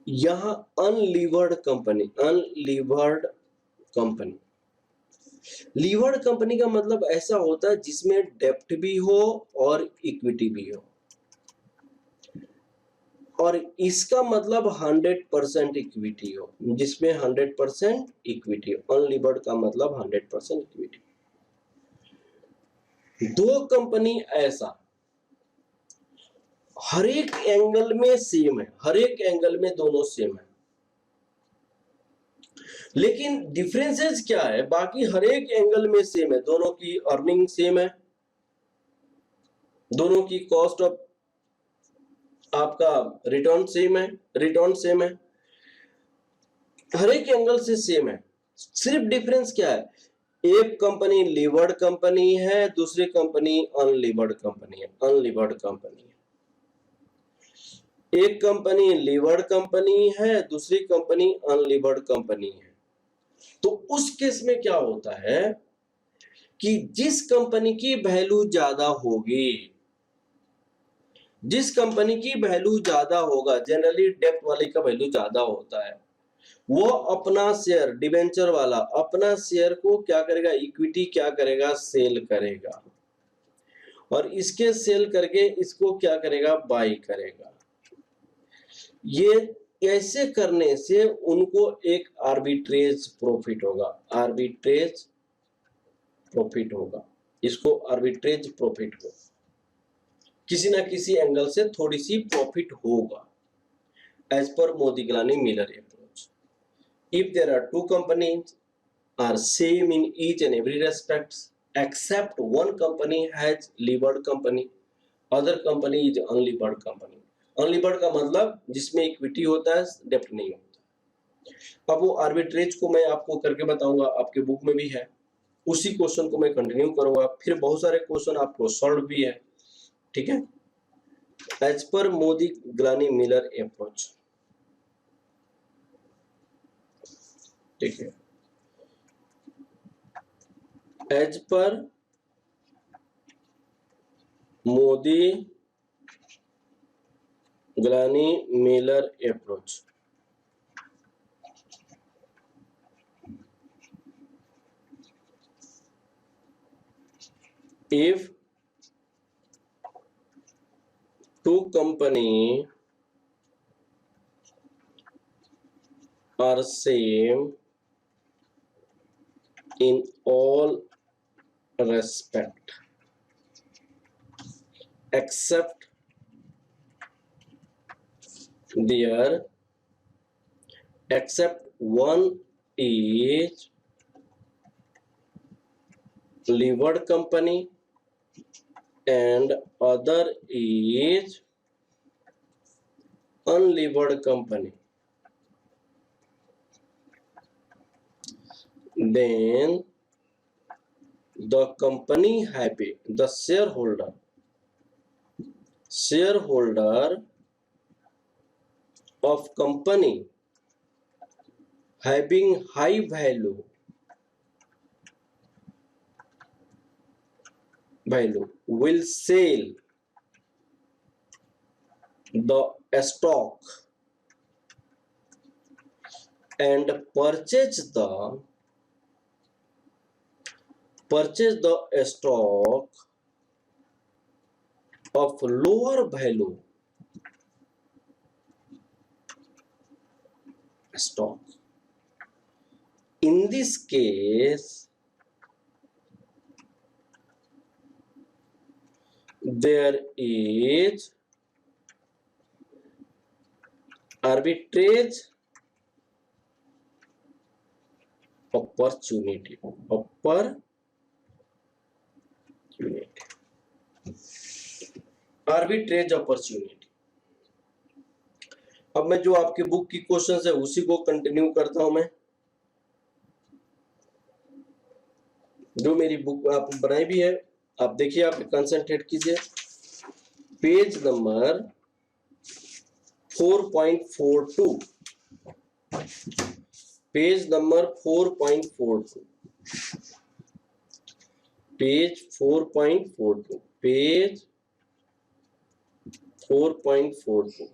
यहां अनलीवर्ड कंपनी, लीवर्ड कंपनी का मतलब ऐसा होता है जिसमें डेब्ट भी हो और इक्विटी भी हो, और इसका मतलब 100% इक्विटी हो, जिसमें 100% इक्विटी हो। अनलीवर्ड का मतलब 100% इक्विटी। दो कंपनी ऐसा हर एक एंगल में सेम है, हर एक एंगल में दोनों सेम है, लेकिन डिफरेंसेस क्या है? बाकी हर एक एंगल में सेम है, दोनों की अर्निंग सेम है, दोनों की कॉस्ट ऑफ आपका रिटर्न सेम है, हर एक एंगल से सेम है। सिर्फ डिफरेंस क्या है? एक कंपनी लीवर्ड कंपनी है, दूसरी कंपनी अनलीवर्ड कंपनी है। एक कंपनी लीवर्ड कंपनी है, दूसरी कंपनी अनलीवर्ड कंपनी है। तो उस केस में क्या होता है कि जिस कंपनी की वैल्यू ज्यादा होगी, जिस कंपनी की वैल्यू ज्यादा होगा, जनरली डेब्ट वाले का वैल्यू ज्यादा होता है, वो अपना शेयर, डिबेंचर वाला अपना शेयर को क्या करेगा? इक्विटी क्या करेगा? सेल करेगा, और इसके सेल करके इसको क्या करेगा? बाई करेगा। ये ऐसे करने से उनको एक आर्बिट्रेज प्रॉफिट होगा, इसको आर्बिट्रेज प्रॉफिट होगा, किसी ना किसी एंगल से थोड़ी सी प्रॉफिट होगा, as per Modigliani Miller approach. If there are two companies are same in each and every respects except one company has levered company, other company is unlevered company। Unlevered का मतलब जिसमें equity होता है, डेब्ट नहीं होता। अब वो आर्बिट्रेज को मैं आपको करके बताऊंगा, आपके बुक में भी है, उसी क्वेश्चन को मैं कंटिन्यू करूंगा। फिर बहुत सारे क्वेश्चन आपको सॉल्व भी है, ठीक है। As per Modigliani Miller approach, ठीक है, as per Modigliani Miller approach, if two company are same in all respect except their except one is levered company and other is unlevered company, then the company happy the shareholder of company having high value will sell the stock and purchase the stock of lower value stock. In this case, there is arbitrage opportunity. Arbitrage opportunity. अब मैं जो आपके book की questions है उसी को continue करता हूं मैं, जो मेरी बुक आप बनाई भी है आप देखिए, आप कंसंट्रेट कीजिए। Page number 4.42, page number 4.42, page 4.42, page 4.42,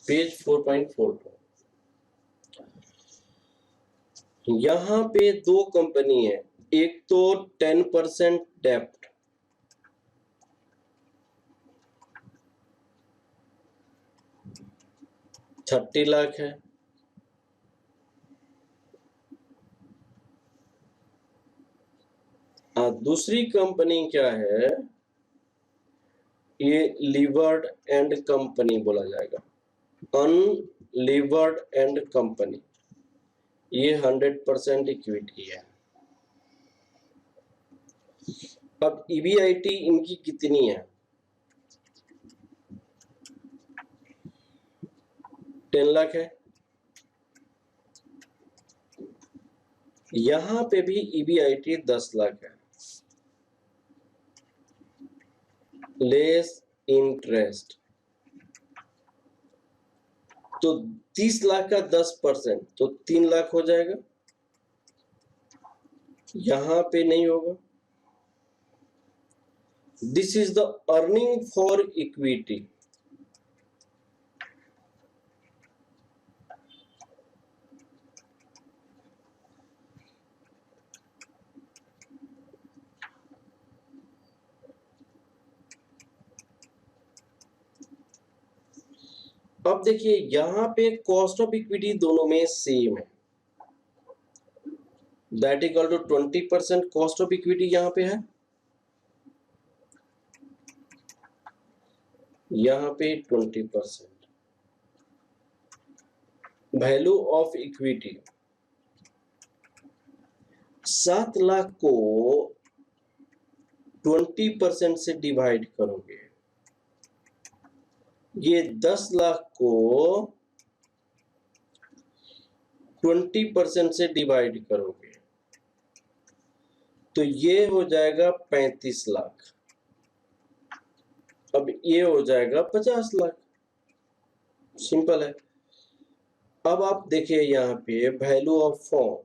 page 4.42। यहां पे दो कंपनी है, एक तो 10% डेप्ट, $30 लाख है, और दूसरी कंपनी क्या है, ये लीवर्ड एंड कंपनी बोला जाएगा, अनलीवर्ड एंड कंपनी, ये 100% इक्विटी है। अब ईबीआईटी इनकी कितनी है, 10 लाख है। यहां पे भी ईबीआईटी 10 लाख है, लेस इंटरेस्ट, तो 30 लाख का 10% तो 3 लाख हो जाएगा, यहां पे नहीं होगा। This is the earning for equity. अब देखिए यहां पे कॉस्ट ऑफ इक्विटी दोनों में सेम है, that equal to 20% cost of equity यहां पे है, यहां पे 20%। वैल्यू ऑफ इक्विटी 7 लाख को 20% से डिवाइड करोगे, ये 10 लाख को 20% से डिवाइड करोगे तो ये हो जाएगा 35 लाख। अब ये हो जाएगा 50 लाख, सिंपल है। अब आप देखिए यहाँ पे वैल्यू ऑफ फॉर्म,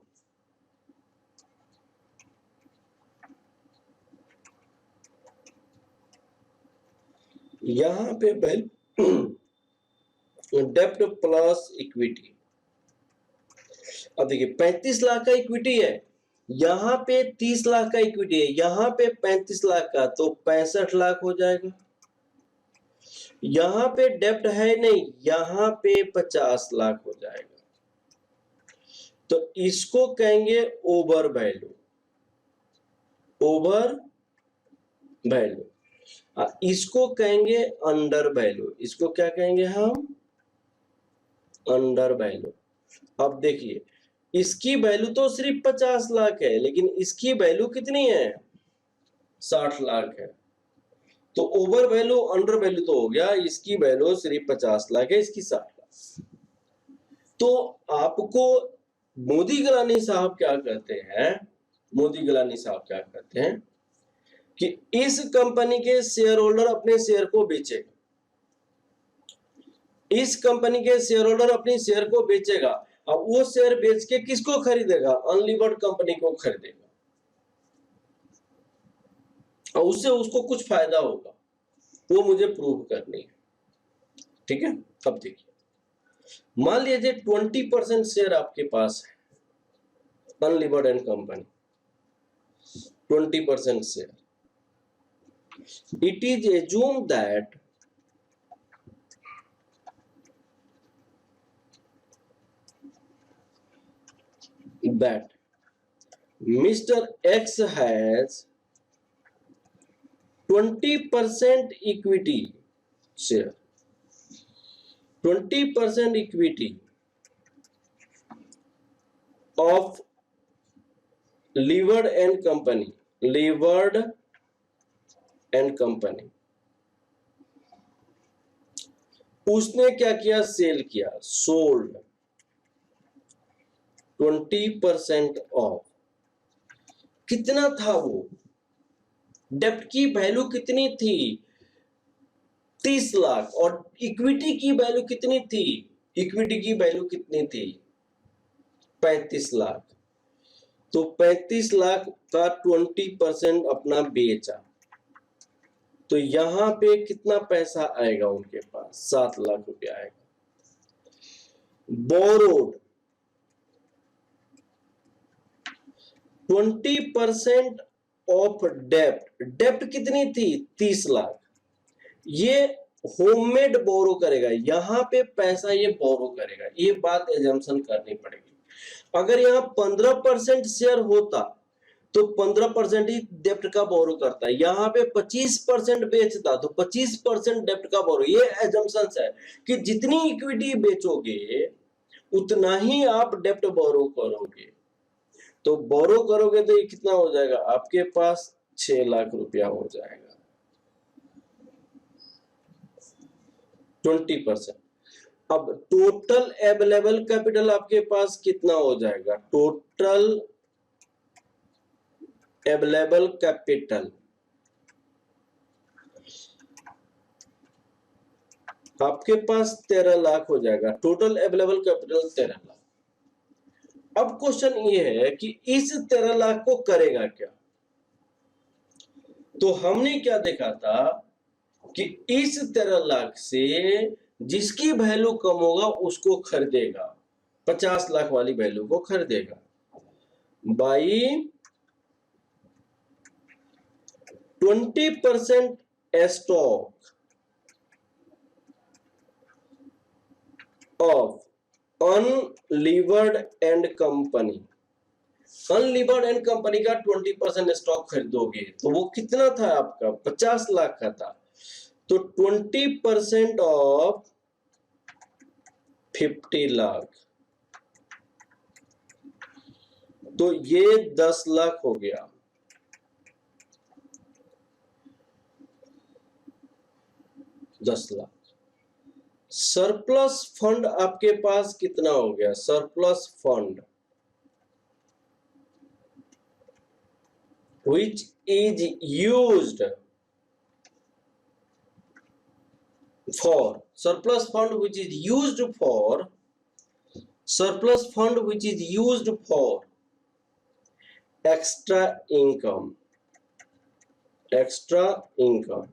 यहाँ पे डेप्ट प्लस इक्विटी। अब देखिए 35 लाख का इक्विटी है, यहां पे 30 लाख का इक्विटी है, यहां पे 35 लाख का, तो 65 लाख हो जाएगा। यहां पे डेप्ट है नहीं, यहां पे 50 लाख हो जाएगा। तो इसको कहेंगे ओवर वैल्यू, ओवर वैल्यू। इसको कहेंगे अंडर वैल्यू, इसको क्या कहेंगे हम, अंडर वैल्यू। अब देखिए इसकी वैल्यू तो सिर्फ 50 लाख है, लेकिन इसकी वैल्यू कितनी है, 60 लाख है। तो ओवर वैल्यू अंडर वैल्यू तो हो गया, इसकी वैल्यू सिर्फ 50 लाख है, इसकी 60 लाख। तो आपको मोदी गिलानी साहब क्या कहते हैं, मोदी गिलानी साहब क्या कहते हैं कि इस कंपनी के शेयर होल्डर अपने शेयर को बेचेगा, इस कंपनी के शेयर होल्डर अपने शेयर को बेचेगा। अब वो शेयर बेच के किसको खरीदेगा, अनलिवर्ड कंपनी को खरीदेगा, और उससे उसको कुछ फायदा होगा, वो मुझे प्रूव करनी है। ठीक है, अब देखिए मान लीजिए 20% शेयर आपके पास है, unlevered and company 20% share. It is assume that Mr. X has 20% equity share, 20% equity of Leeward and Company, Leeward and Company। उसने क्या किया, सेल किया, सोल्ड 20% ऑफ। कितना था वो, डेप्ट की वैल्यू कितनी थी, 30 लाख, और इक्विटी की वैल्यू कितनी थी, इक्विटी की वैल्यू कितनी थी, 35 लाख। तो 35 लाख का 20% अपना बेचा, तो यहां पे कितना पैसा आएगा उनके पास, 7 लाख रुपया आएगा। बोरोड 20% ऑफ डेप्ट, डेप्ट कितनी थी, 30 लाख। ये होममेड बोरो करेगा, यहां पे पैसा ये बोरो करेगा, ये बात एजम्पशन करनी पड़ेगी। अगर यहाँ 15% शेयर होता तो 15% ही डेप्ट का बोरो करता है, यहाँ पे 25% बेचता तो 25% डेप्ट का बोरो। ये एजम्पशन है कि जितनी इक्विटी बेचोगे उतना ही आप डेप्ट बोरो करोगे। तो बोरो करोगे तो ये कितना हो जाएगा, आपके पास 6 लाख रुपया हो जाएगा, 20%। अब टोटल अवेलेबल कैपिटल आपके पास कितना हो जाएगा, टोटल अवेलेबल कैपिटल आपके पास 13 लाख हो जाएगा, टोटल अवेलेबल कैपिटल 13 लाख। अब क्वेश्चन ये है कि इस 13 लाख को करेगा क्या। तो हमने क्या देखा था कि इस 13 लाख से जिसकी वैल्यू कम होगा उसको खरीदेगा, 50 लाख वाली वैल्यू को खरीदेगा, by 20% stock of unlevered and company. Unlevered and company का 20% स्टॉक खरीदोगे तो वो कितना था आपका, 50 लाख का था। तो 20% ऑफ 50 लाख, तो ये 10 लाख हो गया। सरप्लस फंड आपके पास कितना हो गया, surplus fund which is used for, surplus fund which is used for, surplus fund which is used for extra income, extra income,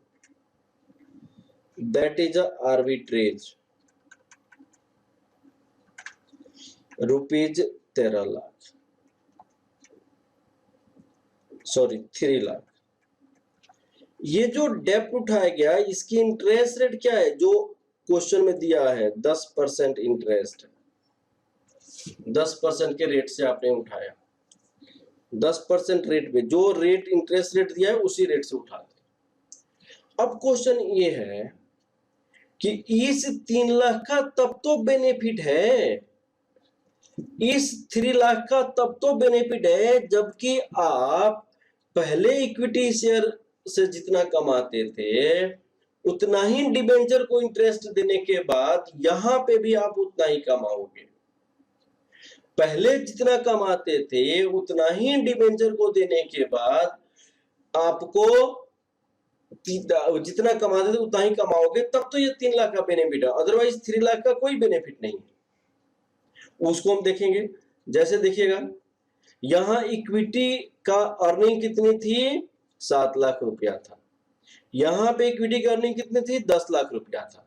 that is a arbitrage, rupees 13 lakh. Sorry 3 lakh. ये जो डेप्ट उठाया गया इसकी इंटरेस्ट रेट क्या है, जो क्वेश्चन में दिया है 10% इंटरेस्ट, 10% के रेट से आपने उठाया, 10% रेट पे जो रेट इंटरेस्ट रेट दिया है उसी रेट से उठा दे। अब क्वेश्चन ये है कि इस 3 लाख का तब तो बेनिफिट है, इस 3 लाख का तब तो बेनिफिट है जबकि आप पहले इक्विटी शेयर से जितना कमाते थे उतना ही डिबेंचर को इंटरेस्ट देने के बाद यहां पे भी आप उतना ही कमाओगे। पहले जितना कमाते थे उतना ही डिबेंचर को देने के बाद आपको जितना कमाते थे उतना ही कमाओगे, तब तो ये 3 लाख का बेनिफिट है, अदरवाइज 3 लाख का कोई बेनिफिट नहीं है। उसको हम देखेंगे, जैसे देखिएगा यहां इक्विटी का अर्निंग कितनी थी, 7 लाख रुपया था, यहां पे इक्विटी की अर्निंग कितनी थी, 10 लाख रुपया था,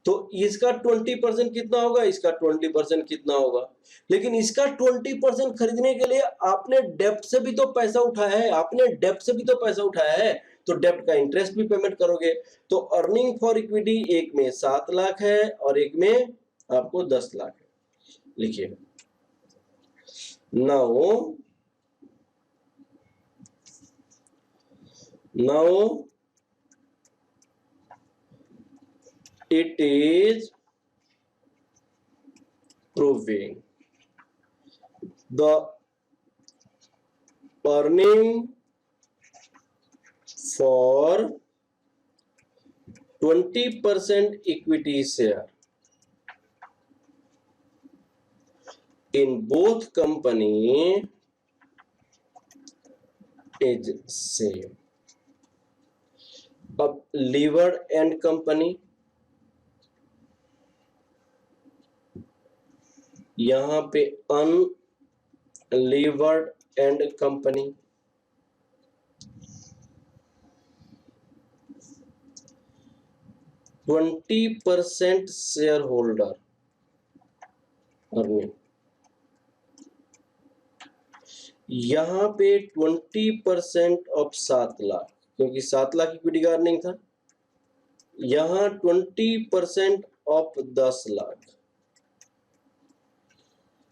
तो इसका 20% कितना होगा, इसका 20% कितना होगा। लेकिन इसका 20% खरीदने के लिए आपने डेप्ट से भी तो पैसा उठाया है, आपने डेप्ट से भी तो पैसा उठाया है, तो डेप्ट का इंटरेस्ट भी पेमेंट करोगे। तो अर्निंग फॉर इक्विटी एक में 7 लाख है और एक में आपको 10 लाख है। लिखिए now it is proving the earning for 20% equity share in both company is same। अब लीवर्ड एंड कंपनी, यहां पे unlevered and company, 20% share holder earning, यहां पे 20% ऑफ 7 लाख, क्योंकि 7 लाख इक्विटी का अर्निंग था, यहां 20% ऑफ 10 लाख,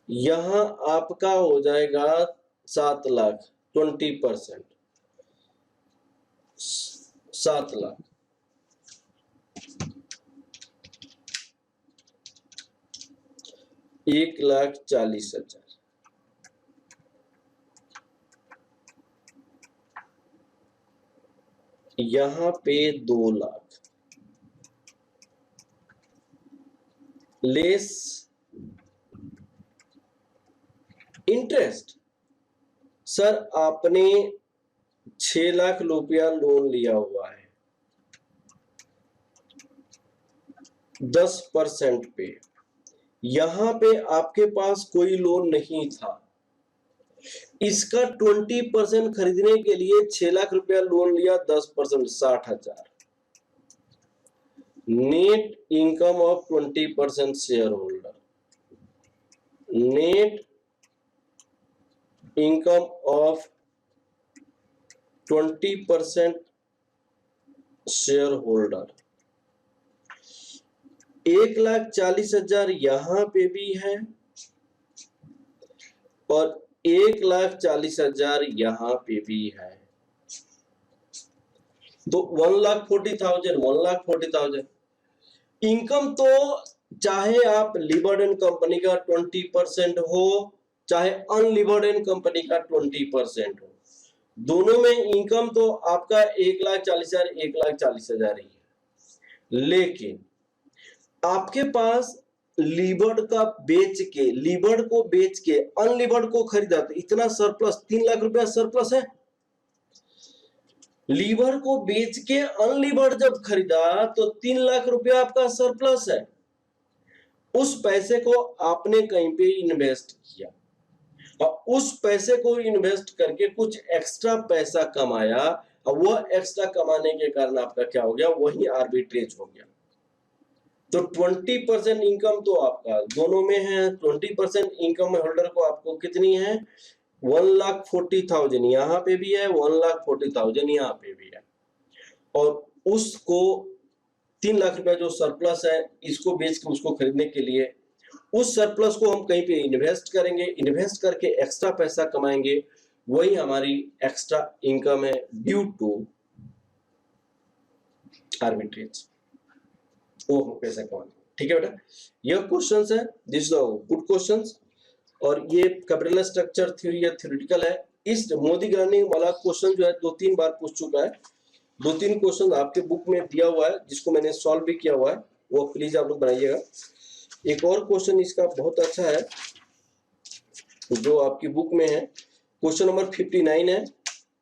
यहां आपका हो जाएगा 7 लाख, 20% 7 लाख, $1,40,000, यहां पे 2 लाख लेस इंटरेस्ट। सर आपने 6 लाख रुपया लोन लिया हुआ है 10% पे, यहां पे आपके पास कोई लोन नहीं था, इसका 20% खरीदने के लिए 6 लाख रुपया लोन लिया, 10% 60,000, net income of 20% share holder, net income of 20% share holder, 1,40,000 यहां पे भी है और 1,40,000 यहां पे भी है, तो 1,40,000 1,40,000 इनकम। तो चाहे आप लिवर्ड एंड कंपनी का 20% हो चाहे अनलिवर्ड एंड कंपनी का 20% हो, दोनों में इनकम तो आपका 1,40,000 1,40,000 ही है। लेकिन आपके पास लीवर्ड का बेच के, लीवर्ड को बेच के अनलिवर्ड को खरीदा तो इतना सरप्लस, 3 लाख रुपया सरप्लस है। लीवर को बेच के अनलीवर्ड जब खरीदा तो 3 लाख रुपया आपका सरप्लस है, उस पैसे को आपने कहीं पे इन्वेस्ट किया और उस पैसे को इन्वेस्ट करके कुछ एक्स्ट्रा पैसा कमाया और वह एक्स्ट्रा कमाने के कारण आपका क्या हो गया, वही आर्बिट्रेज हो गया। तो 20% इनकम तो आपका दोनों में है, 20% इनकम होल्डर को आपको कितनी है, 1,40,000 यहाँ पे भी है, 1,40,000 यहाँ पे भी है, और उसको 3 लाख रुपए जो सरप्लस है इसको बेच के उसको खरीदने के लिए उस सरप्लस को हम कहीं पे इन्वेस्ट करेंगे, इन्वेस्ट करके एक्स्ट्रा पैसा कमाएंगे, वही हमारी एक्स्ट्रा इनकम है ड्यू टू आर्बिट्रेज, वो हम पैसा कमाएंगे। ठीक है बेटा, यह क्वेश्चंस है, दिस इज गुड क्वेश्चंस, और ये कैपिटल स्ट्रक्चर थ्योरी या थ्योरेटिकल है। इस मोदी ग्रानी वाला क्वेश्चन जो है 2-3 बार पूछ चुका है, 2-3 क्वेश्चन आपके बुक में दिया हुआ है जिसको मैंने सॉल्व भी किया हुआ है, वो प्लीज आप लोग बनाइएगा। एक और क्वेश्चन इसका बहुत अच्छा है जो आपकी बुक में है, क्वेश्चन नंबर 59 है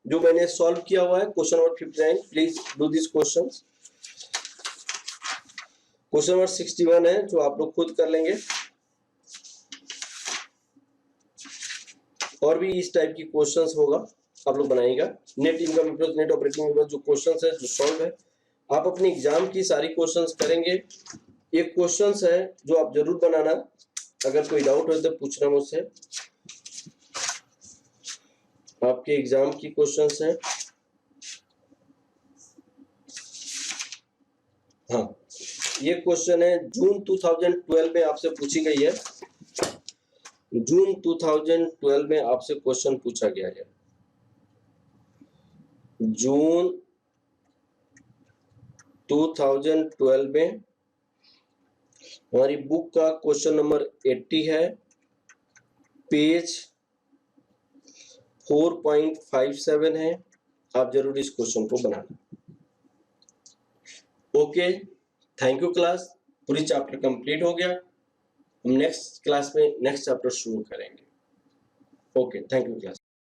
जो मैंने सॉल्व किया हुआ है, question number 59, please do this question. Question number 61 है जो आप लोग खुद कर लेंगे, और भी इस टाइप की क्वेश्चंस होगा आप लोग बनाइएगा। Net income plus net operating plus जो क्वेश्चंस है जो सॉल्व है, आप अपने एग्जाम की सारी क्वेश्चंस करेंगे। एक क्वेश्चंस है जो आप जरूर बनाना, अगर कोई डाउट हो तो पूछना मुझसे। आपके एग्जाम की क्वेश्चंस है, हाँ ये क्वेश्चन है जून 2012 में आपसे पूछी गई है, जून 2012 में आपसे क्वेश्चन पूछा गया है, जून 2012 में हमारी बुक का क्वेश्चन नंबर 80 है, पेज 4.57 है, आप जरूर इस क्वेश्चन को बनाना। ओके, थैंक यू क्लास, पूरी चैप्टर कंप्लीट हो गया, हम नेक्स्ट क्लास में नेक्स्ट चैप्टर शुरू करेंगे। Okay, thank you class.